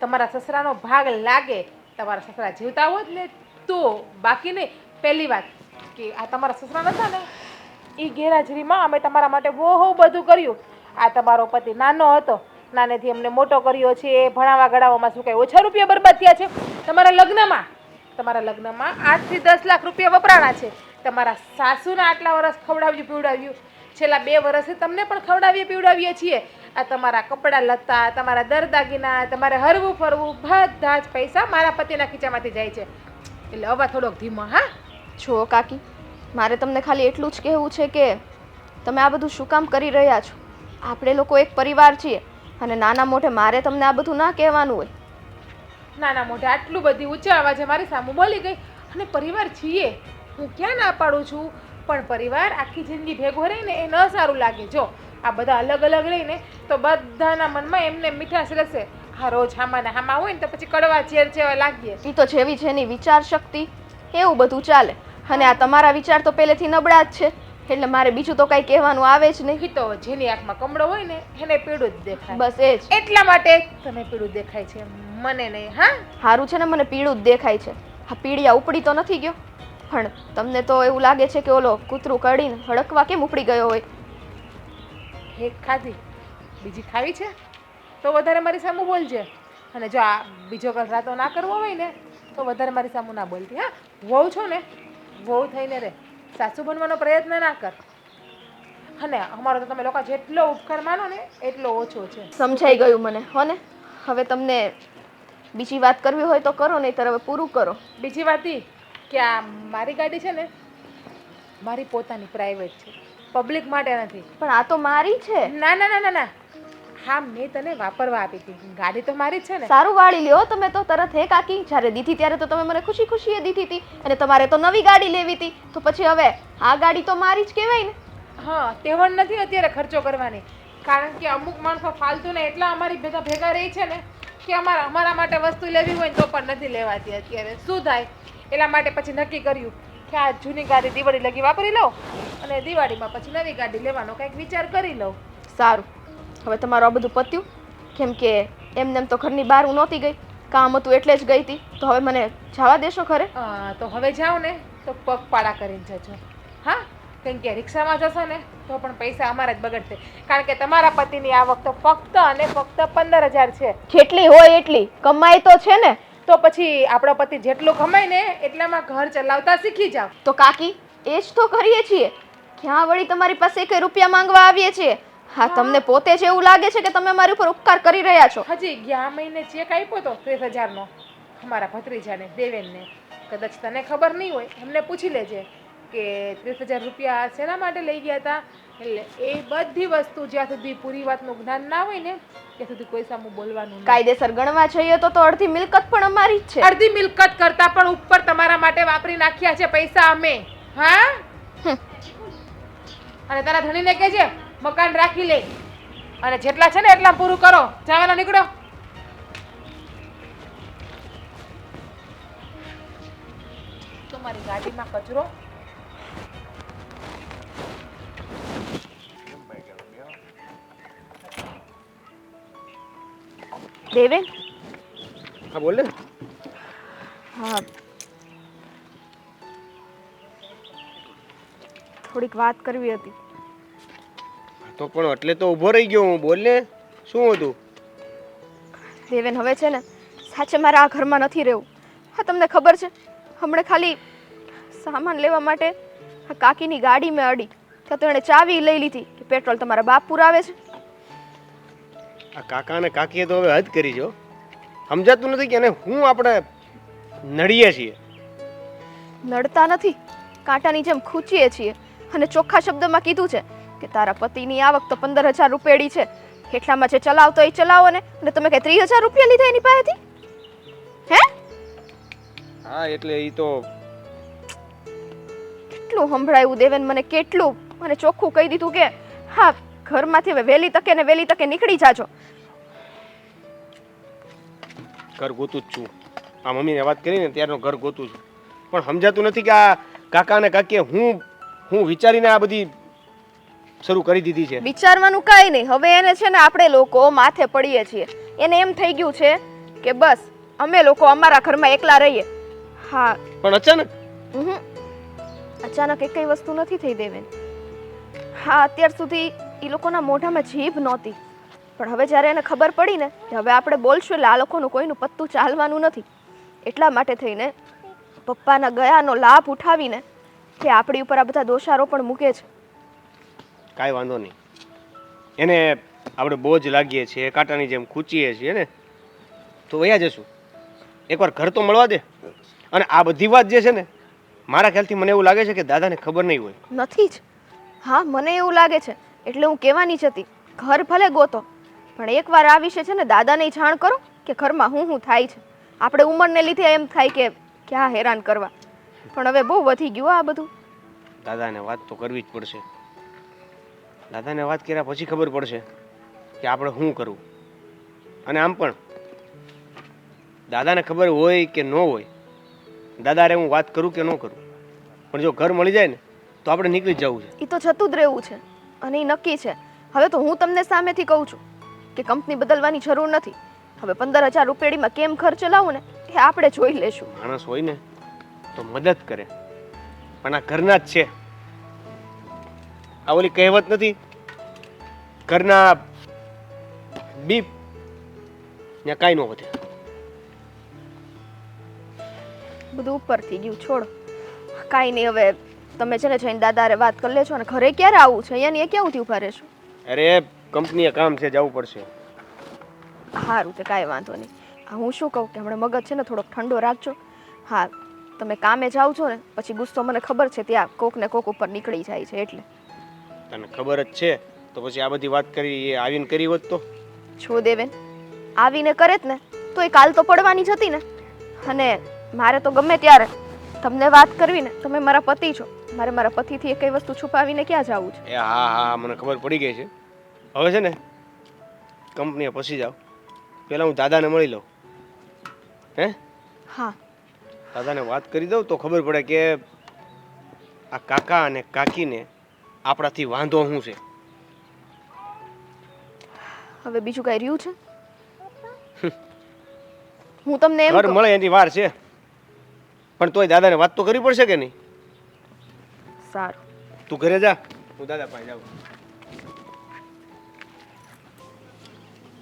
તમારા સસરાનો ભાગ લાગે? તમારા સસરા જીવતા હોત ને તો બાકી નહીં. પહેલી વાત કે આ તમારા સસરા નતા ને એ ગેરહાજરીમાં અમે તમારા માટે બહુ બધું કર્યું. આ તમારો પતિ નાનો હતો, નાનેથી અમને મોટો કર્યો છે. ભણાવવા ગણાવવામાં શું કાંઈ ઓછા રૂપિયા બરબાદ થયા છે? તમારા લગ્નમાં 8 થી 10 લાખ રૂપિયા વપરાણા છે. તમારા સાસુના આટલા વર્ષ ખવડાવ્યું પીવડાવ્યું, છેલ્લા 2 વર્ષથી તમને પણ ખવડાવીએ પીવડાવીએ છીએ. આ તમારા કપડાં લત્તા, તમારા દરદાગીના, તમારે હરવું ફરવું બધા જ પૈસા મારા પતિના ખીચામાંથી જાય છે. એટલે હવે થોડોક ધીમો. હા, જો કાકી મારે તમને ખાલી એટલું જ કહેવું છે કે તમે આ બધું શું કામ કરી રહ્યા છો? આપણે લોકો એક પરિવાર છીએ અને નાના મોઢે મારે તમને આ બધું ના કહેવાનું હોય. નાના મોઢે આટલું બધી ઊંચા અવાજે મારી સામું બોલી ગઈ. અને પરિવાર છીએ, હું ક્યાં ના પાડું છું, પણ પરિવાર આખી જિંદગી ભેગો રહીને એ ન સારું લાગે. જો આ બધા અલગ અલગ રહીને તો બધાના મનમાં એમને મીઠાશ રહેશે. હા, રોજ હામાના હામા હોય ને તો પછી કડવા ઝેર જેવા લાગીએ. એ તો જેવી જેની વિચાર શક્તિ એવું બધું ચાલે. અને આ તમારા વિચાર તો પહેલેથી નબળા જ છે એટલે મારે બીજું તો કાંઈ કહેવાનું આવે જ નહીં. ઈ તો જેની આંખમાં કમળો હોય ને એને પીળું જ દેખાય. બસ એ જ. એટલા માટે તને પીળું દેખાય છે, મને નહીં. હા, સારું છે ને મને પીળું જ દેખાય છે. હા પીળિયા ઉપડી તો નથી ગયો પણ તમને તો એવું લાગે છે કે ઓલો કૂતરું કાઢીને હડકવા કેમ ઉપડી ગયો હોય. એક ખાધી, બીજી ખાવી છે તો વધારે મારી સામું બોલજે. અને જો આ બીજો રાતો ના કરવો હોય ને તો વધારે મારી સામું ના બોલતી. હા, વહુ છો ને વહુ થઈને રે, સાસુ બનવાનો પ્રયત્ન ના કર. અને અમારો તો તમે લોકો જેટલો ઉપકાર માનો ને એટલો ઓછો છે. સમજાઈ ગયું મને હો ને. હવે તમને બીજી વાત કરવી હોય તો કરો, નહીંતર હવે પૂરું કરો. બીજી વાત એ કે આ મારી ગાડી છે ને મારી પોતાની પ્રાઇવેટ છે, પબ્લિક માટે નથી. પણ આ તો મારી છે. ના ના ના ના ના, હા મેં તને વાપરવા આપી હતી ગાડી તો મારી જ છે ને સારું વાળી લ્યો તમે તો તરત હે કાકી જ્યારે દીધી ત્યારે તો તમે મને ખુશી ખુશીએ દીધી હતી અને તમારે તો નવી ગાડી લેવી હતી તો પછી હવે આ ગાડી તો મારી જ કહેવાય ને. હા તેવડ નથી અત્યારે ખર્ચો કરવાની કારણ કે અમુક માણસો ફાલતુ ને એટલા અમારી ભેગા રહી છે ને કે અમારા માટે વસ્તુ લેવી હોય ને તો પણ નથી લેવાતી અત્યારે શું થાય એટલા માટે પછી નક્કી કર્યું કે આ જૂની ગાડી દિવાળી લગી વાપરી લઉં અને દિવાળીમાં પછી નવી ગાડી લેવાનો કંઈક વિચાર કરી લઉં. સારું હવે તમારું આ બધું પત્યું કેમ કે એમને એમ તો ઘરની બહાર હું નહોતી ગઈ કામ હતું એટલે જ ગઈ હતી તો હવે મને જવા દેશો ખરે? તો હવે જાઓ ને તો પગપાળા કરીને જજો હા કેમ કે રિક્ષામાં જશો ને તો પણ પૈસા અમારા જ બગડશે કારણ કે તમારા પતિની આવક તો ફક્ત અને ફક્ત 15,000 છે. જેટલી હોય એટલી કમાઈ તો છે ને. તો પછી આપણો પતિ જેટલું કમાય ને એટલામાં ઘર ચલાવતા શીખી જાવ. તો કાકી એ જ તો કરીએ છીએ ક્યાં વળી તમારી પાસે એક રૂપિયા માંગવા આવીએ છીએ. હા તમને પોતે જ એવું લાગે છે કે તમે મારી ઉપર ઉપકાર કરી રહ્યા છો. હજી ગયા મહિને ચેક આપ્યો તો 30,000 નો અમારા ભત્રીજાને દેવેનને કદાચ તને ખબર નહીં હોય એમને પૂછી લેજે કે 30,000 રૂપિયા શેના માટે લઈ ગયા હતા. એટલે એ બધી વસ્તુ જ્યાં સુધી પૂરી વાતનું જ્ઞાન ના હોય ને ત્યાં સુધી કોઈ સામું બોલવાનું નહીં. કાયદેસર ગણવા જઈએ તો અડધી મિલકત પણ અમારી જ છે. અડધી મિલકત કરતા પણ ઉપર તમારા માટે વાપરી નાખ્યા છે પૈસા અમે. હા અને તારા ધણીને કહેજે મકાન રાખી લે અને જેટલા છે ને એટલા પૂરું કરો. જવાનો નીકળો. તમારી ગાડીમાં કચરો દેવેન. હા બોલ ને. હા થોડીક વાત કરવી હતી. તો પણ એટલે તો ઊભો રહી ગયો હું. બોલ ને શું હતું? દેવેન હવે છે ને સાચે મારે આ ઘરમાં નથી રહેવું. હા તમને ખબર છે હમણાં ખાલી સામાન લેવા માટે આ કાકીની ગાડી મેં અડી ત્યાં તો એણે ચાવી લઈ લીધી કે પેટ્રોલ તમારા બાપ પુરાવે છે. આ કાકા અને કાકીએ તો હવે હદ કરી જો. સમજાતું નથી કે એને હું આપણે નડીએ છીએ. નડતા નથી કાંટાની જેમ ખૂંચીએ છીએ અને ચોખ્ખા શબ્દમાં કીધું છે કે તારા પતિની આવક તો 15,000 રૂપિયાની છે એટલામાં જે ચલાવતો એ ચલાવો ને અને તમે કઈ 30,000 રૂપિયા લીધા એની પાસેથી હે? હા એટલે એ તો કેટલું સંભળાયું દેવેન મને કેટલું મને ચોખ્ખું કહી દીધું કે હા ઘરમાંથી હવે વહેલી તકે ને વહેલી તકે નીકળી જાજો. ઘર ગોતું જ છું. આ મમ્મીને વાત કરીને ત્યારનો ઘર ગોતું છું પણ સમજાતું નથી કે આ કાકા અને કાકીએ હું વિચારીને આ બધી શરૂ કરી દીધી છે. વિચારવાનું કાંઈ નહીં. હવે એને છે ને આપણે લોકો માથે પડીએ છીએ. એને એમ થઈ ગયું છે કે બસ અમે લોકો અમારા ઘરમાં એકલા રહીએ. હા પણ અચાનક અચાનક એકઈ વસ્તુ નથી થઈ દેવેન. હા અત્યાર સુધી એ લોકોના મોઢામાં જીભ નહોતી પણ હવે જ્યારે એને ખબર પડી ને કે હવે આપણે બોલશું એટલે આ લોકોનું કોઈનું પત્તું ચાલવાનું નથી એટલા માટે થઈને પપ્પાના ગયાનો લાભ ઉઠાવીને કે આપણી ઉપર આ બધા દોષારોપણ મૂકે છે. કાંઈ વાંધો નહીં. એને આપણે બોજ લાગીએ છીએ કાંટાની જેમ ખૂંચીએ છીએ ને તો વયા જશું. એકવાર ઘર તો મળવા દે. અને આ બધી વાત જે છે ને મારા ખ્યાલથી મને એવું લાગે છે કે દાદાને ખબર નહીં હોય. નથી જ. હા મને એવું લાગે છે એટલે હું કહેવાની જ હતી ઘર ભલે ગોતો પણ એકવાર આ વિશે છે ને દાદાને જાણ કરો કે ઘરમાં હું થાય છે. આપણે ઉંમરને લીધે એમ થાય કે ક્યાં હેરાન કરવા પણ હવે બહુ વધી ગયું આ બધું. દાદાને વાત તો કરવી જ પડશે. દાદાને વાત કર્યા પછી ખબર પડશે કે આપણે શું કરવું. અને આમ પણ દાદાને ખબર હોય કે ન હોય દાદારે હું વાત કરું કે ન કરું પણ જો ઘર મળી જાય ને તો આપણે નીકળી જ જવું છે. એ તો જતું જ રહેવું છે અને એ નક્કી છે. હવે તો હું તમને સામેથી કહું છું કે કંપની બદલવાની જરૂર નથી. હવે 15,000 રૂપિયામાં કેમ ઘર ચલાવવું ને એ આપણે જોઈ લેશું. માણસ હોય ને તો મદદ કરે પણ આ ઘરના જ છે. આ ઓલી કહેવત નથી ઘરના બીપ ત્યાં કાંઈ ન વધે. બધું ઉપર થઈ ગયું છોડ. કાંઈ નહીં હવે તમે છે ને જઈને દાદારે વાત કરી લેજો અને ઘરે ક્યારે આવવું છે અહીંયા ને ક્યાંથી ઊભા રહેશું? અરે કંપનીએ કામ છે જવું પડશે. સારું છે કાંઈ વાંધો નહીં. હા હું શું કહું કે હમણાં મગજ છે ને થોડોક ઠંડો રાખજો. હા તમે કામે જાઓ છો ને પછી ગુસ્સો મને ખબર છે ત્યાં કોક ને કોક ઉપર નીકળી જાય છે એટલે. તને ખબર જ છે તો પછી આ બધી વાત કરી એ આવીને કરી હોત તો છો દેવેન આવીને કરે જ ને તો એ કાલ તો પડવાની જ હતી ને. અને મારે તો ગમે ત્યારે તમને વાત કરવી ને, તમે મારા પતિ છો, મારે મારા પતિથી એ કઈ વસ્તુ છુપાવીને ક્યાં જવું છે? એ હા હા મને ખબર પડી ગઈ છે. હવે છે ને કંપનીએ પછી જાઓ, પહેલાં હું દાદાને મળી લઉં. હે હા દાદાને વાત કરી દઉં તો ખબર પડે કે આ કાકા અને કાકીને આપણાથી વાંધો શું છે. હવે બીજું કઈ રહ્યું છે? હું તમને એમ ઘર કહું- મળે એની વાર છે, પણ તોય દાદાને વાત તો કરવી પડશે કે નહીં? સારું, તું ઘરે જા, હું દાદા પાસે જાઉં.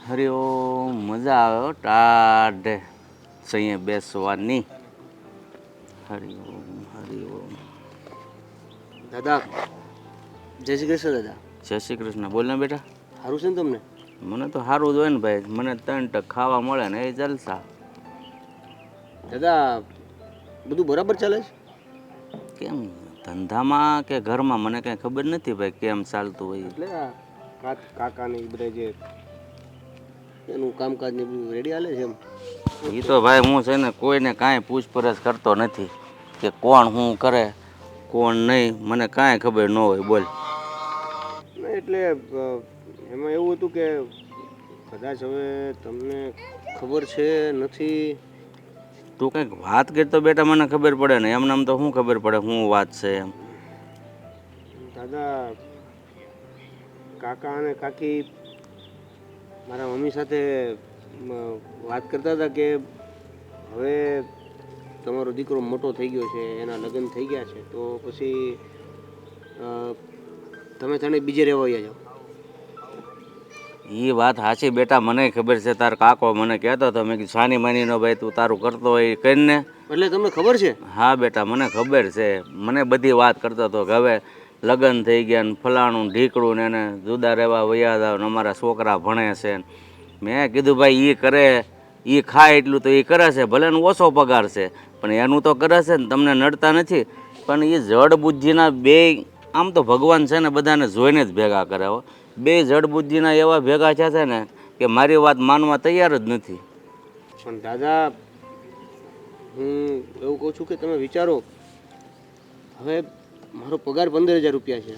હરિઓમ, મજા આવે હો ટાઢે સહીએ બેસવાની. હરિઓમ હરિઓમ. દાદા જય શ્રી કૃષ્ણ. દાદા જય શ્રી કૃષ્ણ. બોલ ને બેટા. સારું છે ને તમને? મને તો સારું જ હોય ને ભાઈ, મને 3 ટક ખાવા મળે ને એ જલસા. દાદા બધું બરાબર ચાલે છે? કેમ ધંધામાં કે ઘરમાં મને કાંઈ ખબર નથી ભાઈ કેમ ચાલતું હોય. એટલે આ કાકા ને બધા જે એનું કામકાજ ને બધું રેડી હાલે છે એમ? એ તો ભાઈ હું છે ને કોઈને કાંઈ પૂછપરછ કરતો નથી કે કોણ શું કરે કોણ નહીં, મને કાંઈ ખબર ન હોય. બોલ. એટલે એમાં એવું હતું કે કદાચ હવે તમને ખબર છે નથી. તું કંઈક વાત કરતો બેટા મને ખબર પડે ને, એમને આમ તો શું ખબર પડે શું વાત છે એમ. દાદા કાકા અને કાકી મારા મમ્મી સાથે વાત કરતા હતા કે હવે તમારો દીકરો મોટો થઈ ગયો છે, એના લગ્ન થઈ ગયા છે, તો પછી તમે તને બીજે રહેવા આવ્યા જાઓ. એ વાત સાચી બેટા, મને ખબર છે. તાર કાકો મને કહેતો હતો, મેં કીધું સાની માનીનો ભાઈ તું તારું કરતો હોય એ કરીને. એટલે તમને ખબર છે? હા બેટા મને ખબર છે, મને બધી વાત કરતો હતો કે હવે લગ્ન થઈ ગયા ને ફલાણું ઢીકડું ને એને જુદા રહેવા વયા જાવ ને અમારા છોકરા ભણે છે. મેં કીધું ભાઈ એ કરે એ ખાય એટલું તો એ કરે છે, ભલે ને ઓછો પગાર છે પણ એનું તો કરે છે ને, તમને નડતા નથી. પણ એ જડ બુદ્ધિના બે, આમ તો ભગવાન છે ને બધાને જોઈને જ ભેગા કરે હો. બે જડ બુદ્ધિના એવા ભેગા થયા છે ને કે મારી વાત માનવા તૈયાર જ નથી. પણ દાદા હું એવું કહું છું કે તમે વિચારો, હવે મારો પગાર 15,000 રૂપિયા છે.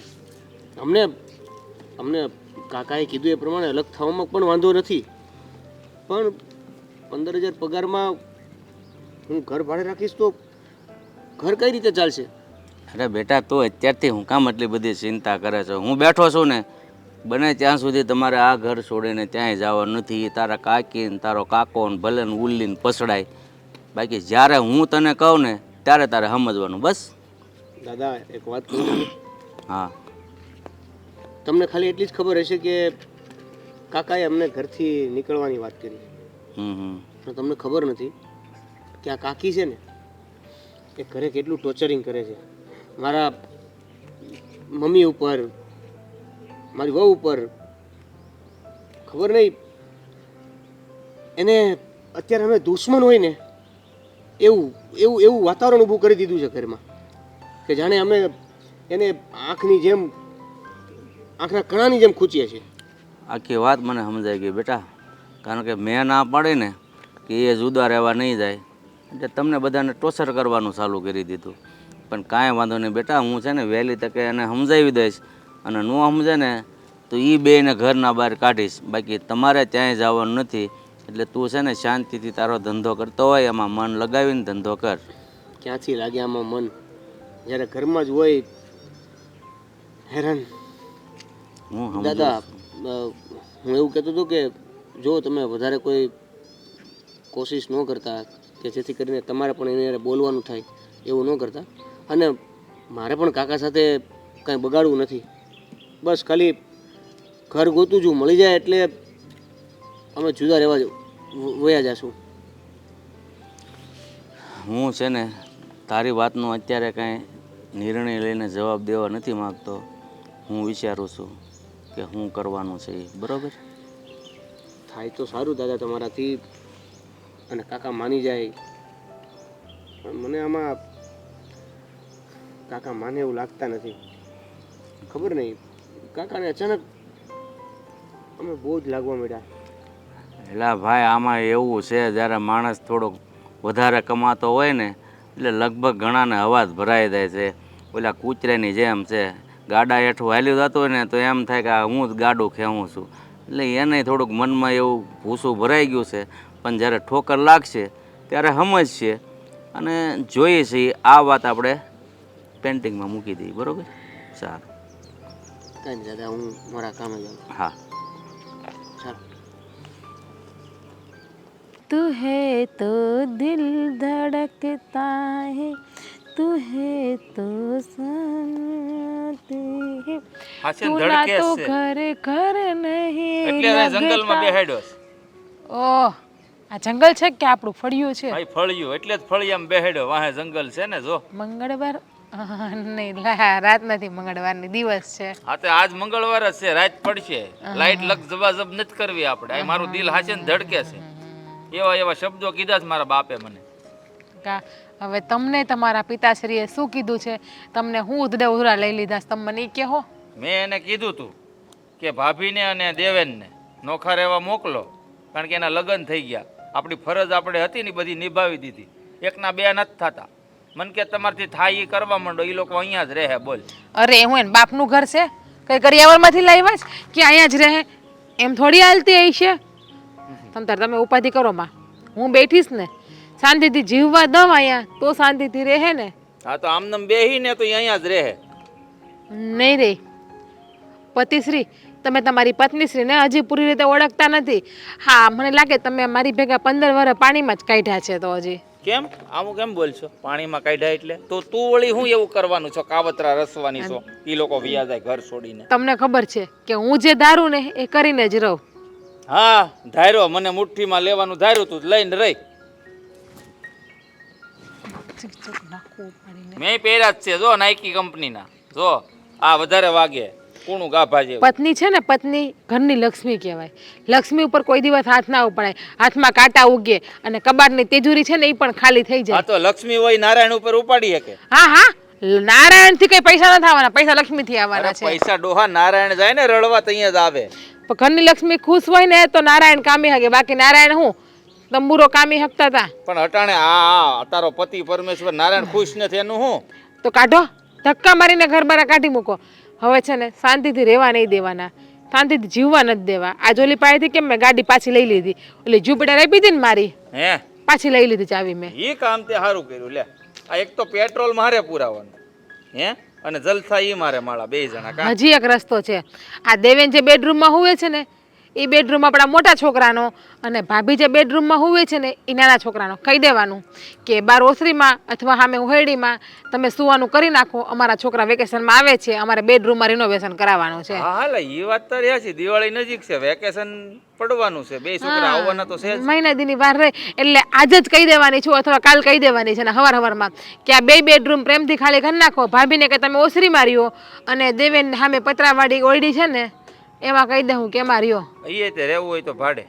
અમને કાકાએ કીધું એ પ્રમાણે અલગ થવામાં પણ વાંધો નથી, પણ 15,000 પગારમાં હું ઘર ભાડે રાખીશ તો ઘર કઈ રીતે ચાલશે? અરે બેટા તું અત્યારથી હું કામ એટલી બધી ચિંતા કરે છે? હું બેઠો છું ને, બને ત્યાં સુધી તમારે આ ઘર છોડીને ત્યાંય જવાનું નથી. તારા કાકી ને તારો કાકો ને ભલે ને ઉલ્લીને પસડાય, બાકી જ્યારે હું તને કહું ને ત્યારે તારે સમજવાનું. બસ. દાદા એક વાત કહું છું. હા. તમને ખાલી એટલી જ ખબર હશે કે કાકાએ અમને ઘરથી નીકળવાની વાત કરી, પણ તમને ખબર નથી કે આ કાકી છે ને એ ઘરે કેટલું ટોર્ચરિંગ કરે છે મારા મમ્મી ઉપર, મારી વહુ ઉપર. ખબર નહીં એને અત્યારે અમે દુશ્મન હોય ને એવું એવું એવું વાતાવરણ ઊભું કરી દીધું છે ઘરમાં કે જાણે અમે એને આંખની જેમ, આંખના કણાની જેમ ખૂંચીએ છીએ. આખી વાત મને સમજાઈ ગઈ બેટા, કારણ કે મેં ના પાડી ને કે એ જુદા રહેવા નહીં જાય એટલે તમને બધાને ટોર્ચર કરવાનું ચાલુ કરી દીધું. પણ કાંઈ વાંધો નહીં બેટા, હું છે ને વહેલી તકે એને સમજાવી દઈશ, અને ન સમજે ને તો એ બેને ઘરના બહાર કાઢીશ. બાકી તમારે ત્યાંય જવાનું નથી. એટલે તું છે ને શાંતિથી તારો ધંધો કરતો હોય એમાં મન લગાવીને ધંધો કર. ક્યાંથી લાગે આમાં મન, જ્યારે ઘરમાં જ હોય હેરાન. હું સમજુ દાદા છું. હું એવું કહેતો હતો કે જો તમે વધારે કોઈ કોશિશ ન કરતા કે જેથી કરીને તમારે પણ એને બોલવાનું થાય એવું ન કરતા, અને મારે પણ કાકા સાથે કાંઈ બગાડવું નથી. બસ ખાલી ઘર ગોતું છું, મળી જાય એટલે અમે જુદા રહેવા વયા જશું. હું છે ને તારી વાતનો અત્યારે કાંઈ નિર્ણય લઈને જવાબ દેવા નથી માગતો. હું વિચારું છું કે શું કરવાનું છે એ. બરાબર થાય તો સારું દાદા તમારાથી, અને કાકા માની જાય. પણ મને આમાં કાકા માને એવું લાગતા નથી. ખબર નહીં કાકાને અચાનક અમે બહુ જ લાગવા માંડ્યા. એટલે ભાઈ આમાં એવું છે, જ્યારે માણસ થોડોક વધારે કમાતો હોય ને એટલે લગભગ ઘણાને અવાજ ભરાઈ જાય છે. ઓલા કૂતરાની જેમ છે, ગાડા હેઠું હાલ્યું જતું હોય ને તો એમ થાય કે આ હું જ ગાડું ખેવું છું. એટલે એને થોડુંક મનમાં એવું ભૂસું ભરાઈ ગયું છે. પણ જ્યારે ઠોકર લાગશે ત્યારે સમજશે અને જોઈએ છીએ. આ વાત આપણે પેન્ટિંગમાં મૂકી દઈએ, બરાબર? સારું, કંઈ નહીં દાદા, હું મારા કામે જાઉં. હા. ચાલો. તું હે તો દિલ ધડકતા હે, તું હે તો સુનતી હે, હાચે તું ના ધડકે તો છે. ઘર ઘર નહીં એટલે હવે જંગલમાં બેહાડ્યો છે. ઓહ, આ જંગલ છે કે આપણું ફળિયું છે? ભાઈ ફળિયું એટલે જ ફળિયામાં બેહાડ્યો. વાહે જંગલ છે ને, જો. મંગળવાર નહીં, રાત નથી, મંગળવારની દિવસ છે. હા તો આજ મંગળવાર જ છે, રાત પડશે. લાઈટ લગ જવાજબ નથી કરવી આપણે. આ મારું દિલ હાચે ને ધડકે છે. એવા એવા શબ્દો કીધા છે મારા બાપે મને. કા હવે તમને તમારા પિતાશ્રીએ શું કીધું છે? તમને હું ઉધડે ઉધડા લઈ લીધા છે? તમે મને ઈ કહો. મેં એને કીધું તું કે ભાભીને અને દેવેનને નોખા રહેવા મોકલો, કારણ કે એના લગ્ન થઈ ગયા. આપણી ફરજ આપણે હતી ને બધી નિભાવી દીધી. એકના બે નથી થતા. મન કે તમારથી થાય એ કરવા માંડો, એ લોકો અહીંયા જ રહે. બોલ. અરે હું એને બાપનું ઘર છે કઈ કરિયાવરમાંથી લાવ્યા છે કે અહીંયા જ રહે? એમ થોડી હાલતી હઈ છે. તમે ઉપાધિ કરો માં, હું બેઠીશ ને શાંતિથી જીવવા દઉં અહીંયા તો શાંતિથી રહે ને. હા તો આમનામ બેહીને તો ઈ અહીંયા જ રહે. નહીં રે પતિશ્રી, તમે તમારી પત્નીશ્રીને હજી પૂરી રીતે ઓળખતા નથી. હા, મને લાગે તમે મારી ભેગા 15 વર્ષ પાણીમાં જ કાઢ્યા છે. તો હજી કેમ આવું કેમ બોલશો? પાણીમાં કાઢ્યા એટલે તો તું વળી હું એવું કરવાનું છો? કાવતરા રસવાની છો? ઈ લોકો વિયા જાય ઘર છોડીને. તમને ખબર છે કે હું જે ધારું ને એ કરીને જ રહું. હા ધાર્યો, મને મુઠ્ઠીમાં લેવાનું ધાર્યું તું, લઈને રહી. મેં પહેર્યા જ છે, જો નાઇકી કંપનીના. જો આ વધારે વાગે કૂણું ગાભા જેવું. પત્ની છે ને, પત્ની ઘરની લક્ષ્મી કહેવાય. લક્ષ્મી ઉપર કોઈ દિવસ હાથ ના ઉપાડાય. હાથમાં કાંટા ઉગે અને કબાટની તિજોરી છે ને એ પણ ખાલી થઈ હા જાય. તો લક્ષ્મી હોય નારાયણ ઉપર ઉપાડી શકે. હા હા, નારાયણ થી કઈ પૈસા નથી આવવાના, પૈસા લક્ષ્મી થી આવવાના અરે છે. પૈસા ડોહા નારાયણ જાય ને રડવા તો અહીંયા જ આવે. પણ ઘરની લક્ષ્મી ખુશ હોય ને તો નારાયણ કામી હકે, બાકી નારાયણ હું તંબુરો કામી હકતા હતા. પણ અટાણે આ તારો પતિ પરમેશ્વર નારાયણ ખુશ નથી એનું હું? તો કાઢો, ધક્કા મારીને ઘર બાર કાઢી મૂકો. હવે છે ને શાંતિથી રહેવા નહીં દેવાના, શાંતિથી જીવવા નથી દેવા. આ જોલી પાસેથી કેમ મેં ગાડી પાછી લઈ લીધી, ઓલી જુપિટર આપી હતી ને મારી, હે પાછી લઈ લીધી ચાવી મેં. ઈ કામ તે સારું કર્યું. લે આ એક તો પેટ્રોલ મારે પુરાવાનું, હે, અને જલસા ઈ મારે માળા બે જણા. કા હજી એક રસ્તો છે. આ દેવેન જે બેડરૂમમાં હુવે છે ને એ બેડરૂમ આપણા મોટા છોકરાનો, અને ભાભી જે બેડરૂમમાં હુવે છે ને એ નાના છોકરાનો. કહી દેવાનું કે બાર ઓસરીમાં અથવા સામે ઉહેડીમાં તમે સુવાનું કરી નાખો, અમારા છોકરા વેકેશનમાં આવે છે, અમારે બેડરૂમમાં રિનોવેશન કરાવવાનું છે. હા હાલે ઈ વાત તો રહ્યા છે. દિવાળી નજીક છે, વેકેશન પડવાનું છે, બે છોકરા આવવાના તો છે જ. મહિના દીની વાર રહે એટલે આજે જ કહી દેવાની છું અથવા કાલ કહી દેવાની છે ને હવારમાં કે આ બે બેડરૂમ પ્રેમથી ખાલી કરી નાખો. ભાભીને કે તમે ઓસરી માર્યો અને દેવેન સામે પતરાવાળી ઓયડી છે ને એમાં કહી દઉં કે એમાં રહ્યો. ઈ તે રહેવું હોય તો ભાડે.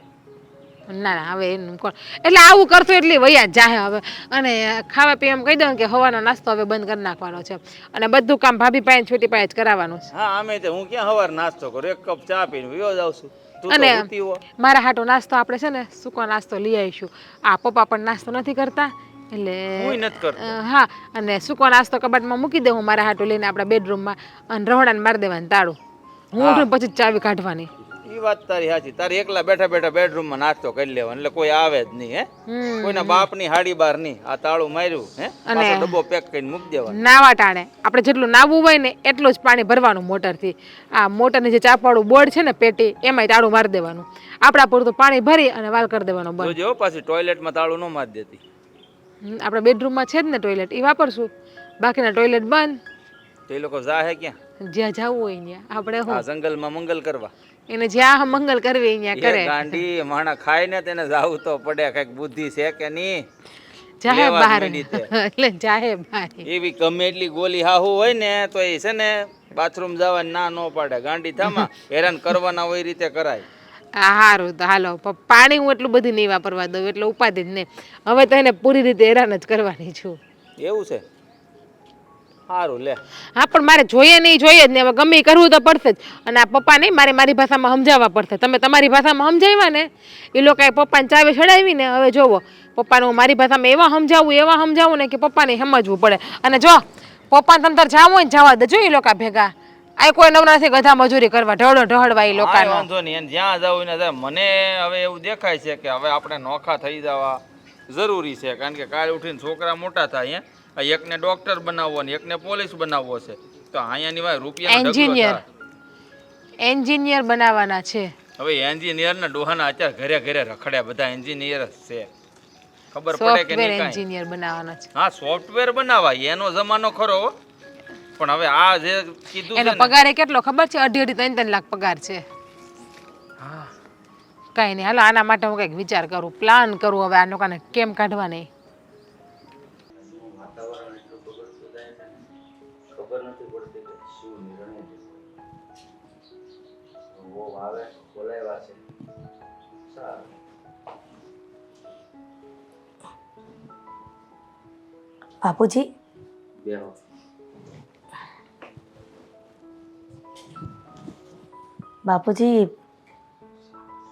ના ના, હવે એનું કોણ, એટલે આવું કરશો એટલે વૈયા જ જાહે હવે. અને ખાવા પીવામાં કહી દઉં કે હવાનો નાસ્તો હવે બંધ કરી નાખવાનો છે અને બધું કામ ભાભી પાસે છોટી પાસે જ કરાવવાનું છે. હા અમે તે હું ક્યાં સવાર નાસ્તો કરું, એક કપ ચા પીને વયો જાઉં છું. તું તો અને ઊતી હો. મારા હાટો નાસ્તો આપણે છે ને સૂકો નાસ્તો લઈ આવીશું. આ પપ્પા પણ નાસ્તો નથી કરતા એટલે હુંય નથી કરતો. હા, અને સૂકો નાસ્તો કબાટમાં મૂકી દઉં મારા હાટો લઈને આપણા બેડરૂમમાં, અને રહોડાને મારી દેવાનું તાળું. હું ઉઠું પછી જ ચાવી કાઢવાની. ઈ વાત તારી સાચી. તારે એકલા બેઠા બેઠા બેડરૂમમાં નાસ્તો કરી લેવાનો, એટલે કોઈ આવે જ નહીં. હે, કોઈના બાપની હાડી બાર નહીં. આ તાળું માર્યું, હે, પાછો ડબ્બો પેક કરીને મૂકી દેવાનો. નાવા ટાણે આપણે જેટલું નાવું હોય ને એટલું જ પાણી ભરવાનું મોટરથી. આ મોટરની જે ચાપવાળું બોર્ડ છે ને પેટી, એમાંય તાળું મારી દેવાનું. આપણા પૂરતું પાણી ભરી અને વાલ કરી દેવાનો બંધ. જોજો પાછી ટોયલેટમાં તાળું ન મારી દેતી. આપણા બેડરૂમમાં છે જ ને ટોયલેટ, એ વાપરશું. બાકીના ટોયલેટ બંધ. તો એ લોકો જાહે ક્યાં? જ્યાં જવું હોય ત્યાં આપણે આ હું જંગલમાં મંગલ કરવા. એને જ્યાં મંગલ કરવી ત્યાં એ કરે. ગાંડી માણા ખાય ને તેને જાવું તો પડે. કઈક બુદ્ધિ છે કે નહીં? જાહે લેવા જ બહાર માંડી તે. એટલે જાહે બહાર. એવી ગમે એટલી ગોલી હાહુ હોય ને તો એ છે ને બાથરૂમ જવા ના ન પાડે. ગાંડી થામાં હેરાન કરવાના હોય એ રીતે કરાય. સારું તો હાલો, પાણી હું એટલું બધું નહીં વાપરવા દઉં એટલે ઉપાધિ જ નહીં. હવે તો એને પૂરી રીતે હેરાન જ કરવાની છું. એવું છે? સારું લે. હા પણ મારે જોઈએ નહીં, જોઈએ જ ને. હવે ગમે ઈ કરવું તો પડશે જ. અને આ પપ્પા નહીં, મારી ભાષામાં સમજાવવા પડશે. તમે તમારી ભાષામાં સમજાવ્યા ને, એ લોકોએ પપ્પાને ચાવી ચડાવી ને, હવે જોવો પપ્પાને હું મારી ભાષામાં એવા સમજાવું ને કે પપ્પાને સમજવું પડે. અને જો પપ્પાને તમ તાર જાવું હોય ને જવા દેજો એ લોકો ભેગા. આ કોઈ નવરા નથી ગધા મજૂરી કરવા, ઢહડવા એ કાંઈ લોકોનો. વાંધો નહીં, એને જ્યાં જવું ને જાય. મને હવે એવું દેખાય છે કે હવે આપણે નોખા થઈ જવા જરૂરી છે, કારણ કે કાલ ઉઠીને છોકરા મોટા થાય. એકને ડોક્ટર બનાવવો ને એકને પોલીસ બનાવવો છે, તો અહીંયાની વાત રૂપિયાનો ઢગલો થાય. એન્જિનિયર બનાવવાના છે. હવે એન્જિનિયરના ડોહાના અત્યારે ઘરે ઘરે રખડ્યા, બધા એન્જિનિયર જ છે. ખબર પડે કે નહીં કાંઈ? એન્જિનિયર બનાવવાના છે. હા, સોફ્ટવેર બનાવાય એનો જમાનો ખરો હો. પણ હવે આ જે કીધું એનો છે ને, પગાર કેટલો ખબર છે? 2.5-3 લાખ પગાર છે. કઈ નહીં, હાલો આના માટે હું કંઈક વિચાર કરું, પ્લાન કરું. હવે આ લોકોને કેમ કાઢવા નહીં. વાતાવરણ એટલું બગડતું જાય છે ને, ખબર નથી પડતી કે શું નિર્ણય લેવો. બહુ આવે બોલાવ્યા છે. સારું. બાપુજી, બેહો. બાપુજી,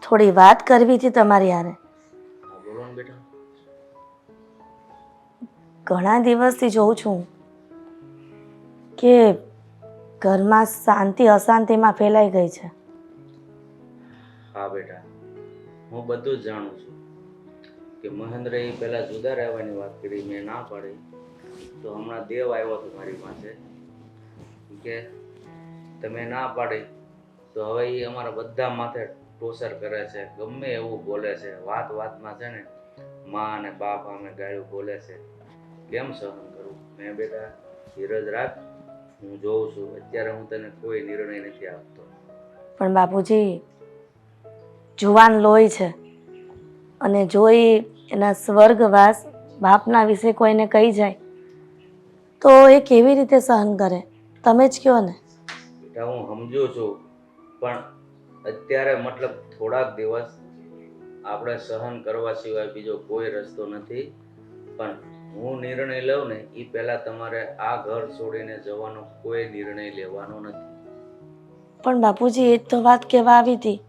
થોડી વાત કરવી હતી તમારી હારે. હા, બોલો ને બેટા. ઘણા દિવસથી જોઉં છું કે ઘરમાં શાંતિ અશાંતિમાં ફેલાઈ ગઈ છે. હા બેટા, હું બધું જ જાણું છું કે મહેન્દ્રએ પહેલા જુદા રહેવાની વાત કરી, મેં ના પાડી. તો હમણાં દેવ આવ્યો હતો મારી પાસે કે તમે ના પાડી તો હવે એ અમારા બધા માથે ટોર્ચર કરે છે, ગમે એવું બોલે છે. વાતમાં છે ને મા અને બાપ અમે ગાળ્યું બોલે છે. કેમ સહન કરું? મેં બેટા ધીરજ રાખ, હું જોઉં છું. અત્યારે હું તને કોઈ નિર્ણય નથી આપતો. પણ બાપુજી, જુવાન લોહી છે, અને જો એ એના સ્વર્ગવાસ બાપના વિશે કોઈને કહી જાય તો એ કેવી રીતે સહન કરે? તમે જ કહો ને. બેટા હું સમજુ છું, પણ અત્યારે મતલબ થોડાક દિવસ આપણે સહન કરવા સિવાય બીજો કોઈ રસ્તો નથી. પણ હું નિર્ણય લઉં ને એ પહેલા તમારે આ ઘર છોડીને જવાનો કોઈ નિર્ણય લેવાનો નથી. પણ બાપુજી, એ જ તો વાત કહેવા આવી હતી,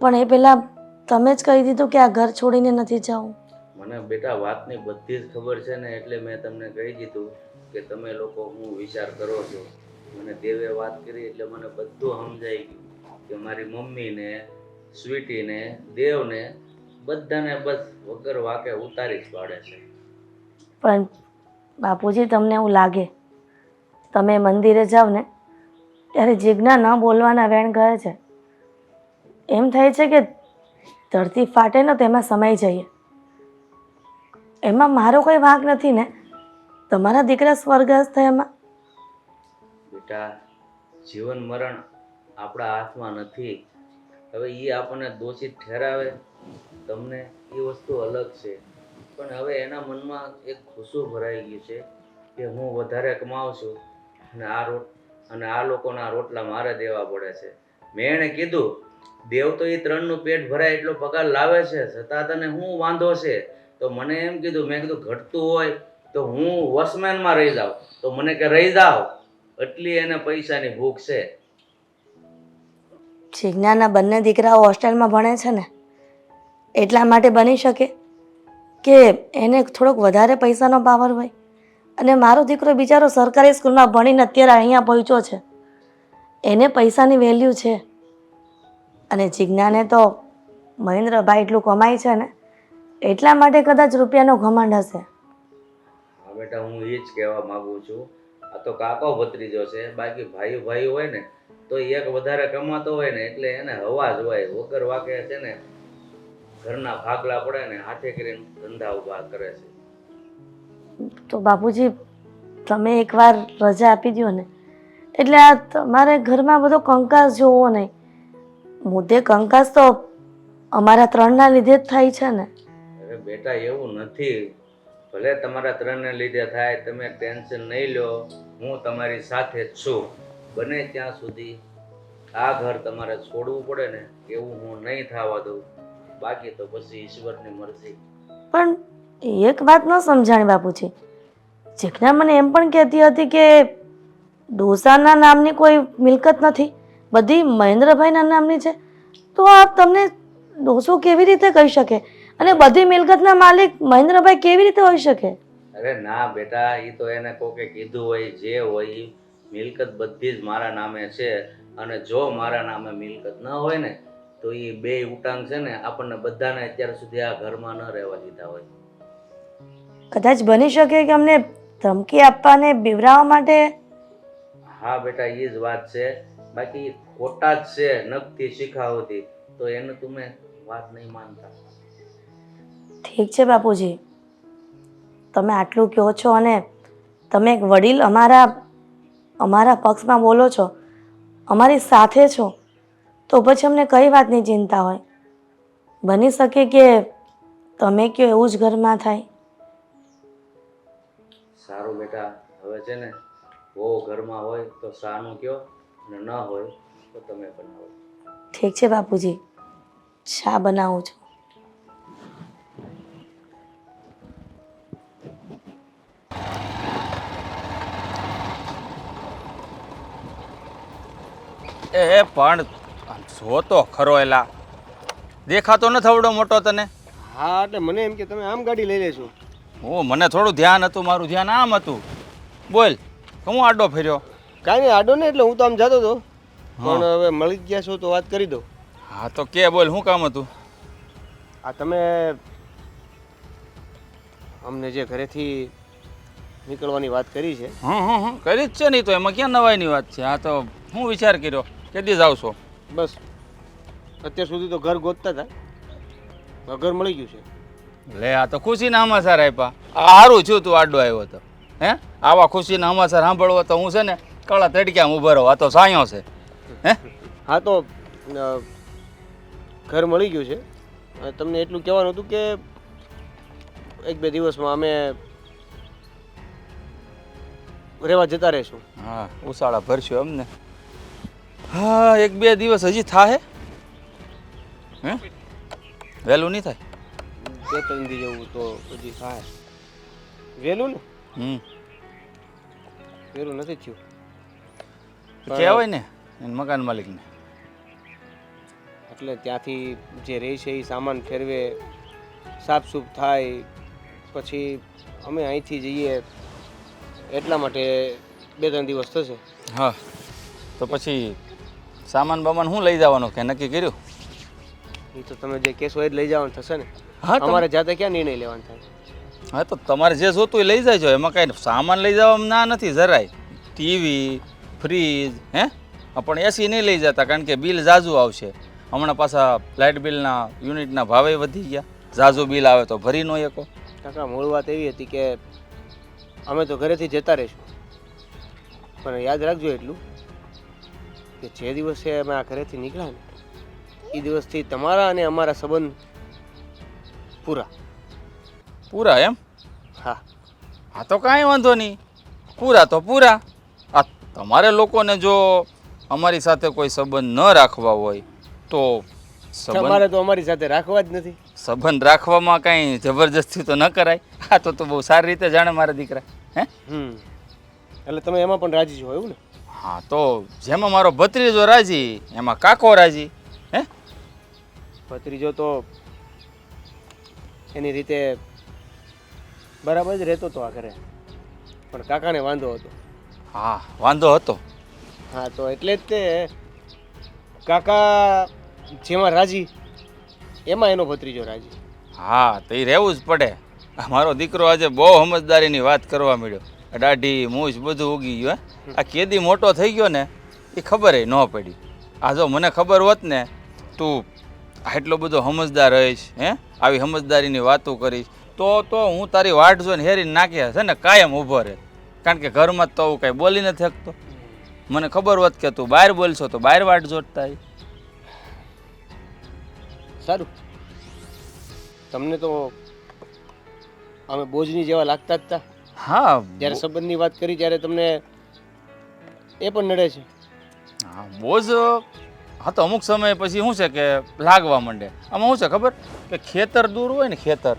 પણ એ પહેલાં તમે જ કહી દીધું કે આ ઘર છોડીને નથી જવું. મને બેટા વાતની બધી જ ખબર છે ને, એટલે મેં તમને કહી દીધું કે તમે લોકો હું વિચાર કરો છો. મને દેવે વાત કરી એટલે મને બધું સમજાઈ ગયું કે મારી મમ્મીને, સ્વીટીને, દેવને બધાને બસ વગર વાકે ઉતારી જ પાડે છે. પણ બાપુજી, તમને એવું લાગે તમે મંદિરે જાઓ ને ત્યારે જીજ્ઞા ન બોલવાના વેણ કહે છે. એમ થાય છે કે ધરતી ફાટે ને તેમાં સમાઈ જઈએ. એમાં મારો કોઈ વાંક નથી ને? તમારા દીકરા સ્વર્ગસ્થ થયા એમાં? બેટા જીવન મરણ આપણા હાથમાં નથી. હવે એ આપણને દોષિત ઠેરાવે તમને એ વસ્તુ અલગ છે, પણ હવે એના મનમાં એક ખુશું ભરાઈ ગયું છે કે હું વધારે કમાઉં છું અને આ લોકોના રોટલા મારે દેવા પડે છે. મેં એને કીધું દેવ તો એ 3નું પેટ ભરાય એટલો પગાર લાવે છે, છતાં તને શું વાંધો છે? તો મને એમ કીધું, મેં કીધું ઘટતું હોય તો હું વોચમેનમાં રહી જાઉં. તો મને કે રહી જાઓ, એટલી એને પૈસાની ભૂખ છે. જીજ્ઞાના બંને દીકરાઓ હોસ્ટેલમાં ભણે છે ને, એટલા માટે બની શકે કે એને થોડોક વધારે પૈસાનો પાવર હોય. અને મારો દીકરો બિચારો સરકારી સ્કૂલમાં ભણીને અત્યારે અહીંયા પહોંચ્યો છે, એને પૈસાની વેલ્યુ છે. અને જીજ્ઞાને તો મહેન્દ્રભાઈ એટલું કમાય છે ને, એટલા માટે કદાચ રૂપિયાનો ઘમંડ હશે. હા બેટા, હું એ જ કહેવા માંગુ છું. આ તો કાકો ભત્રીજો છે, બાકી ભાઈ હોય ને તો એક વધારે કમાતો હોય ને એટલે એને હવા જ હોય. વગર વાકે છે ને ઘરના ભાગલા પડે ને હાથે કરીને ધંધા ઉભા કરે છે. તો બાપુજી, તમે એકવાર રજા આપી દો ને, એટલે આ તમારે ઘરમાં બધો કંકાસ જોવો નહીં. મુદ્દે કંકાસ તો અમારા 3ના લીધે જ થાય છે ને. અરે બેટા એવું નથી, ભલે તમારા 3ને લીધે થાય, તમે ટેન્શન નહીં લો. હું તમારી સાથે જ છું. બને ત્યાં સુધી આ ઘર તમારે છોડવું પડે ને એવું હું નહીં થવા દઉં. બાકી તો પછી ઈશ્વરની મરજી. પણ એક વાત ન સમજાણી બાપુજી, ચિકના મને એમ પણ કહેતી હતી કે ડોસાના નામની કોઈ મિલકત નથી, બધી મહેન્દ્રભાઈના નામની છે. તો આ તમને ડોસો કેવી રીતે કહી શકે અને બધી મિલકતના માલિક મહેન્દ્રભાઈ કેવી રીતે હોઈ શકે? અરે ના બેટા, એ તો એને કોકે કીધું હોય, જે હોય ઈ મિલકત બધી જ મારા નામે છે. અને જો મારા નામે મિલકત ન હોય ને તો એ બે ઉટાંગ છે ને આપણને બધાને અત્યાર સુધી આ ઘરમાં ન રહેવા દીધા હોય. કદાચ બની શકે કે અમને ધમકી આપવાને બિવરાવવા માટે. હા બેટા, એ જ વાત છે. બાકી ખોટા જ છે નખથી શીખાવતી, તો એને તમે વાત નહીં માનતા. ઠીક છે બાપુજી, તમે આટલું કહો છો અને તમે એક વડીલ અમારા પક્ષમાં બોલો છો, અમારી સાથે છો, તો પછી અમને કઈ વાતની ચિંતા હોય? બની શકે કે તમે કહો એવું જ ઘરમાં થાય. સારું બેટા, હવે છે ને બહુ ઘરમાં હોય તો સાનું કયો, અને ન હોય તો તમે બનાવો. ઠીક છે બાપુજી, ચા બનાવું છું. એ પણ જો તો ખરો, એલા દેખાતો ન થવડો મોટો તને? હા, એટલે મને એમ કે તમે આમ ગાડી લઈ લેશો. મને થોડું ધ્યાન હતું, મારું ધ્યાન આમ હતું. બોલ, હું આડો ફેર્યો? કાંઈ નહીં, આડો નહીં, એટલે હું તો આમ જતો હતો, પણ હવે મળી જ ગયા છો તો વાત કરી દો. હા તો કે બોલ, શું કામ હતું? આ તમે અમને જે ઘરેથી નીકળવાની વાત કરી છે. કરી જ છે નહીં તો એમાં ક્યાં નવાઈની વાત છે? હા તો હું વિચાર કર્યો કેદી જાવ છો? બસ અત્યાર સુધી તો ઘર ગોતતા હતા, ઘર મળી ગયું છે. લે, આ તો ખુશીના સમાચાર આપ્યા. સારું છું તું આડો આવ્યો તો. હે, આવા ખુશીના સમાચાર સાંભળવો તો હું છે ને કળા તડક્યામાં ઊભો રહો. આ તો સાયો છે. હે, હા તો ઘર મળી ગયું છે. તમને એટલું કહેવાનું હતું કે એક બે દિવસમાં અમે રહેવા જતા રહીશું. હા, ઉસાળા ભરશું એમને? હા, એક બે દિવસ હજી થાય. હે, વહેલું નહીં થાય? બે ત્રણ દી જેવું તો હજી થાય. વહેલું ને? વહેલું નથી થયું. કહેવાય ને એને મકાન માલિકને. એટલે ત્યાંથી જે રહે છે એ સામાન ફેરવે, સાફસૂફ થાય, પછી અમે અહીંથી જઈએ એટલા માટે બે ત્રણ દિવસ થશે. હા, તો પછી સામાન બામાન શું લઈ જવાનો કે નક્કી કર્યું? એ તો તમે જે કહેશો એ જ લઈ જવાનું થશે ને. હા, અમારે જાતે ક્યાં નિર્ણય લેવાનો થાય? હા, તો તમારે જે જોતું એ લઈ જાય, એમાં કાંઈ સામાન લઈ જવામાં ના નથી જરાય. ટીવી, ફ્રીજ, હે પણ એસી નહીં લઈ જતા, કારણ કે બિલ ઝાઝું આવશે. હમણાં પાછા લાઇટ બિલના યુનિટના ભાવે વધી ગયા. ઝાઝું બિલ આવે તો ભરી ન શકો. કાકા, મૂળ વાત એવી હતી કે અમે તો ઘરેથી જતા રહીશું, પણ યાદ રાખજો એટલું કે જે દિવસે અમે આ ઘરેથી નીકળ્યા ને એ દિવસથી તમારા અને અમારા સંબંધ પૂરા. પૂરા એમ? હા. હા તો કાંઈ વાંધો નહીં, પૂરા તો પૂરા. આ તમારે લોકોને જો અમારી સાથે કોઈ સંબંધ ન રાખવા હોય તો તમારે તો અમારી સાથે રાખવા જ નથી. સંબંધ રાખવામાં કાંઈ જબરજસ્તી તો ન કરાય. હા, તો બહુ સારી રીતે જાણે મારા દીકરા. હે, એટલે તમે એમાં પણ રાજી છો એવું ને? હા, તો જેમાં મારો ભત્રીજો રાજી એમાં કાકો રાજી. હે, ભત્રીજો તો એની રીતે બરાબર જ રહેતો હતો આ ઘરે, પણ કાકાને વાંધો હતો. હા, વાંધો હતો. હા, તો એટલે જ તે કાકા જેમાં રાજી એમાં એનો ભત્રીજો રાજી. હા, તો એ રહેવું જ પડે. મારો દીકરો આજે બહુ સમજદારીની વાત કરવા મળ્યો. દાઢી મૂછ બધું ઉગી ગયું. આ કેદી મોટો થઈ ગયો ને એ ખબર ન પડી. આ જો મને ખબર હોત ને તું આટલો બધો સમજદાર રહીશ, હે આવી સમજદારીની વાતો કરીશ, તો હું તારી વાટ જોઈને હેરીને નાખ્યા છે ને કાયમ ઊભો રહે. કારણ કે ઘરમાં તો હું કાંઈ બોલી નથી શકતો. મને ખબર હોત કે તું બહાર બોલશો તો બહાર વાટ જોડતા. સારું, તમને તો અમે બોજની જેવા લાગતા જ હતા. હા, જ્યારે સંબંધની વાત કરી ત્યારે તમને એ પણ નડે છે. હા, બોજ. હા, તો અમુક સમય પછી શું છે કે લાગવા માંડે. આમાં શું છે ખબર કે ખેતર દૂર હોય ને, ખેતર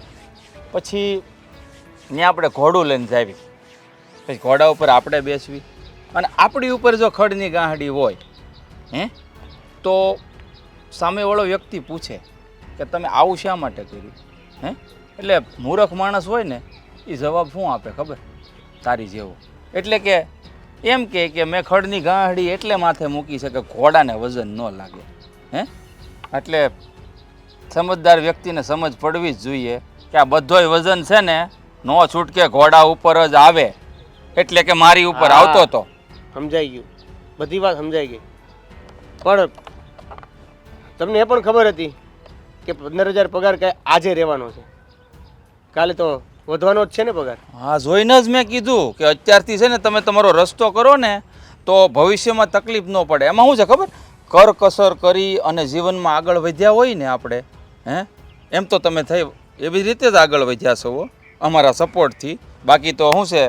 પછી ત્યાં આપણે ઘોડું લઈને જાવી, પછી ઘોડા ઉપર આપણે બેસવી અને આપણી ઉપર જો ખડની ગાંહડી હોય તો સામેવાળો વ્યક્તિ પૂછે કે તમે આવું શા માટે કર્યું એટલે મૂર્ખ માણસ હોય ને એ જવાબ શું આપે ખબર તારી જેવો એટલે કે એમ કે મેં ખડની ગાંહડી એટલે માથે મૂકી છે કે ઘોડાને વજન ન લાગે એટલે સમજદાર વ્યક્તિને સમજ પડવી જ જોઈએ કે આ બધોય વજન છે ને નો છૂટકે ઘોડા ઉપર જ આવે એટલે કે મારી ઉપર આવતો હતો. સમજાઈ ગયું, બધી વાત સમજાઈ ગઈ. પણ તમને એ પણ ખબર હતી કે 15,000 પગાર કાંઈ આજે રહેવાનો છે, કાલે તો વધવાનો જ છે ને પગાર? હા, જોઈને જ મેં કીધું કે અત્યારથી છે ને તમે તમારો રસ્તો કરો ને તો ભવિષ્યમાં તકલીફ ન પડે. એમાં શું છે ખબર, કરકસર કરી અને જીવનમાં આગળ વધ્યા હોય ને આપણે એમ તો તમે થઈ એવી રીતે જ આગળ વધ્યા છો અમારા સપોર્ટથી. બાકી તો શું છે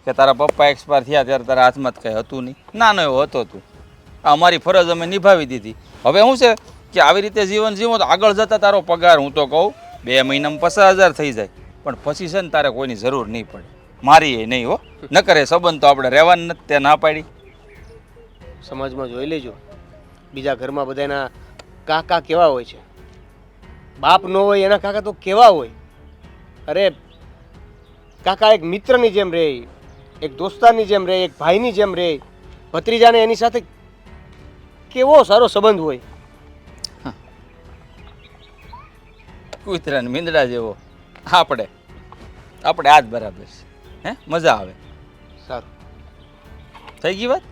કે તારા પપ્પા એક્સપાયર થયા ત્યારે તારા હાથમાં જ કંઈ હતું નહીં, નાનો એવો હતો તું. અમારી ફરજ અમે નિભાવી દીધી. હવે શું છે કે આવી રીતે જીવન જીવો તો આગળ જતાં તારો પગાર હું તો કહું 2 મહિનામાં 50,000 થઈ જાય, પણ પછી છે ને તારે કોઈની જરૂર નહીં પડે, મારી એ નહીં હો. ન કરે સંબંધ તો આપણે રહેવાનું નથી, તે ના પાડી. સમાજમાં જોઈ લેજો, બીજા ઘરમાં બધાના કાકા કેવા હોય છે. બાપ ન હોય એના કાકા તો કેવા હોય. અરે કાકા એક મિત્રની જેમ રહે, એક દોસ્તારની જેમ રહે, એક ભાઈની જેમ રહે. ભત્રીજાને એની સાથે કેવો સારો સંબંધ હોય. કૂતરાને મીંદડા જેવો આપણે આ જ બરાબર છે. મજા આવે. સારું થઈ ગઈ વાત.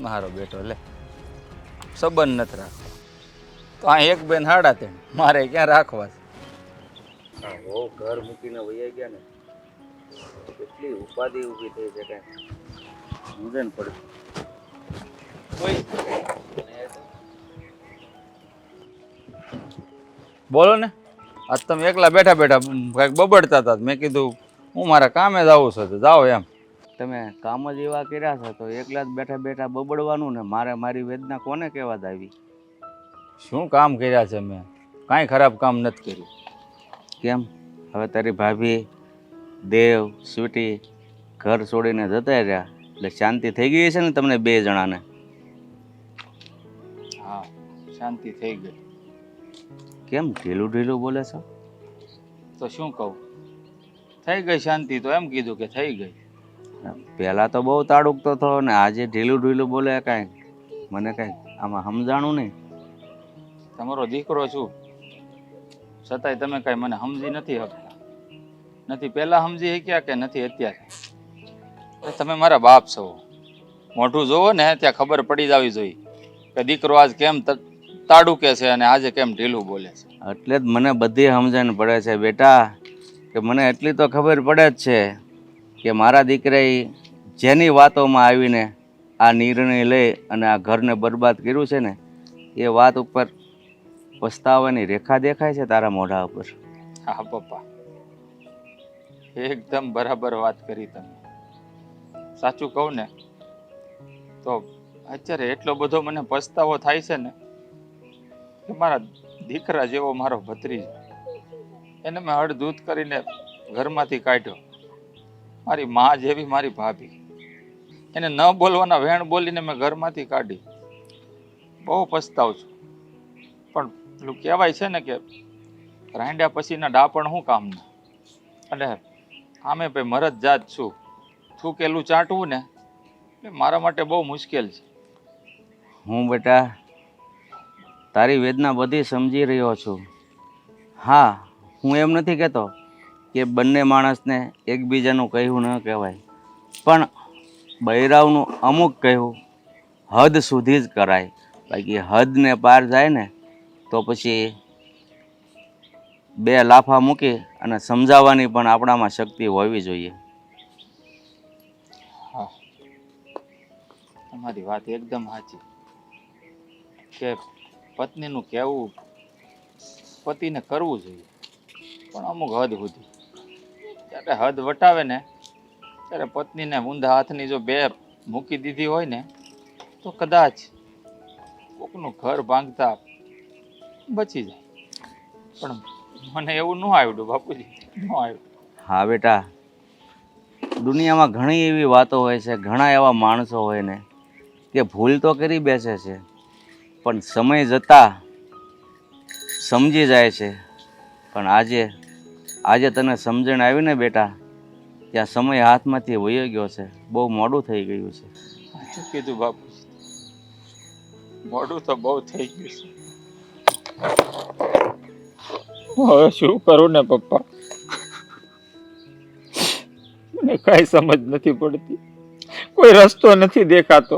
મારો બેટો લે સંબંધ નથી રાખવો તો આ એક બેન 3.5 મારે ક્યાં રાખવા છે. બહુ ઘર મૂકીને વૈયા ગયા ને કેટલી ઉપાધિ ઊભી થઈ છે કે સમજણ પડે. બોલો ને, આજ તમે એકલા બેઠા બેઠા કંઈક બબડતા હતા. મેં કીધું હું મારા કામે જ આવું છું તો જાઓ એમ. તમે કામ જ એવા કર્યા છો તો એકલા જ બેઠા બેઠા બબડવાનું ને મારે મારી વેદના કોને કહેવા જ આવી? શું કામ કર્યા છે મેં? કાંઈ ખરાબ કામ નથી કર્યું. કેમ હવે તારી ભાભી દેવ સ્વીટી ઘર છોડીને જતા રહ્યા એટલે શાંતિ થઈ ગઈ છે ને તમને 2 જણાને? હા, શાંતિ થઈ ગઈ. કેમ ઢીલું ઢીલું બોલે છો? તો શું કહું, થઈ ગઈ શાંતિ તો એમ કીધું કે થઈ ગઈ. પહેલાં તો બહુ તાડુકતો હતો ને આજે ઢીલું ઢીલું બોલે. કાંઈ મને કાંઈ આમાં સમજાણું નહીં. તમારો દીકરો છું છતાંય તમે કાંઈ મને સમજી નથી શકતા. નથી પહેલાં સમજી શક્યા કે નથી અત્યારે. તમે મારા બાપ છો, મોઢું જોવો ને ત્યાં ખબર પડી જવી જોઈએ કે દીકરો આજ કેમ તાડુકે છે અને આજે કેમ ઢીલું બોલે છે. એટલે જ મને બધી સમજણ પડે છે બેટા, કે મને એટલી તો ખબર પડે જ છે કે મારા દીકરાએ જેની વાતોમાં આવીને આ નિર્ણય લઈ અને આ ઘરને બરબાદ કર્યું છે ને એ વાત ઉપર પસ્તાવાની રેખા દેખાય છે તારા મોઢા ઉપર. હા પપ્પા, એકદમ બરાબર વાત કરી તમે. સાચું કહું ને તો અત્યારે એટલો બધો મને પસ્તાવો થાય છે ને કે મારા દીકરા જેવો મારો ભત્રીજો, એને મેં હળદૂત કરીને ઘરમાંથી કાઢ્યો. મારી મા જેવી મારી ભાભી, એને ન બોલવાના વેણ બોલીને મેં ઘરમાંથી કાઢી. બહુ પસ્તાવ છું. પણ પેલું કહેવાય છે ને કે રાંડ્યા પછીના ડાપણ શું કામના. અને આમે ભાઈ મરદ જાત છું, થૂકેલું ચાટવું ને એ મારા માટે બહુ મુશ્કેલ છે. હું બેટા તારી વેદના બધી સમજી રહ્યો છું. હા, હું એમ નથી કહેતો કે બંને માણસને એકબીજાનું કહ્યું ન કહેવાય, પણ બૈરાવનું અમુક કહ્યું હદ સુધી જ કરાય. બાકી હદને પાર જાય ને તો પછી 2 લાફા મૂકી અને સમજાવવાની પણ આપણામાં શક્તિ હોવી જોઈએ. હા, તમારી વાત એકદમ સાચી કે પત્નીનું કહેવું પતિને કરવું જોઈએ, પણ અમુક હદ સુધી. જ્યારે હદ વટાવે ને ત્યારે પત્નીને ઊંધા હાથની જો 2 મૂકી દીધી હોય ને તો કદાચ કોકનું ઘર ભાંગતા બચી જાય. પણ મને એવું ન આવડ્યું બાપુજી, ન આવડ્યું. હા બેટા, દુનિયામાં ઘણી એવી વાતો હોય છે, ઘણા એવા માણસો હોય ને કે ભૂલ તો કરી બેસે છે, પણ સમય જતાં સમજી જાય છે. પણ આજે તને સમજણ આવી ને બેટા, ત્યાં સમય હાથમાંથી વયો ગયો છે, બહુ મોડું થઈ ગયું છે. શું કીધું બાપુ, મોડું તો બહુ થઈ ગયું છે. હવે શું કરું ને પપ્પા, મને કઈ સમજ નથી પડતી, કોઈ રસ્તો નથી દેખાતો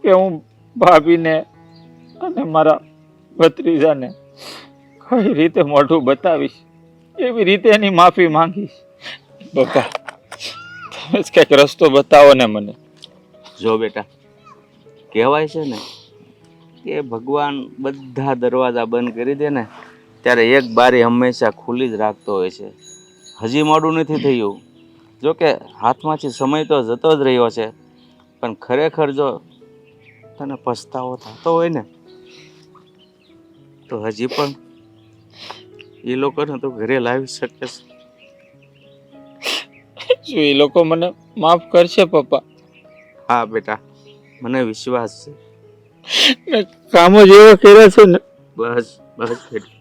કે હું ભાભીને અને મારા ભત્રીજાને કઈ રીતે મોઢું બતાવીશ, એવી રીતે એની માફી માંગીશ. પપ્પા તમે જ કંઈક રસ્તો બતાવો ને મને. જો બેટા, કહેવાય છે ને કે ભગવાન બધા દરવાજા બંધ કરી દે ને ત્યારે એક બારી હંમેશા ખુલ્લી જ રાખતો હોય છે. હજી મોડું નથી થયું, જો કે હાથમાંથી સમય તો જતો જ રહ્યો છે, પણ ખરેખર જો તને પછતાવો થતો હોય ને તો હજી પણ એ લોકોને તો ઘરે લાવી શકે છે. શું એ લોકો મને માફ કરશે પપ્પા? હા બેટા, મને વિશ્વાસ છે. કામો જેવો કર્યા છે ને. બસ બેટા.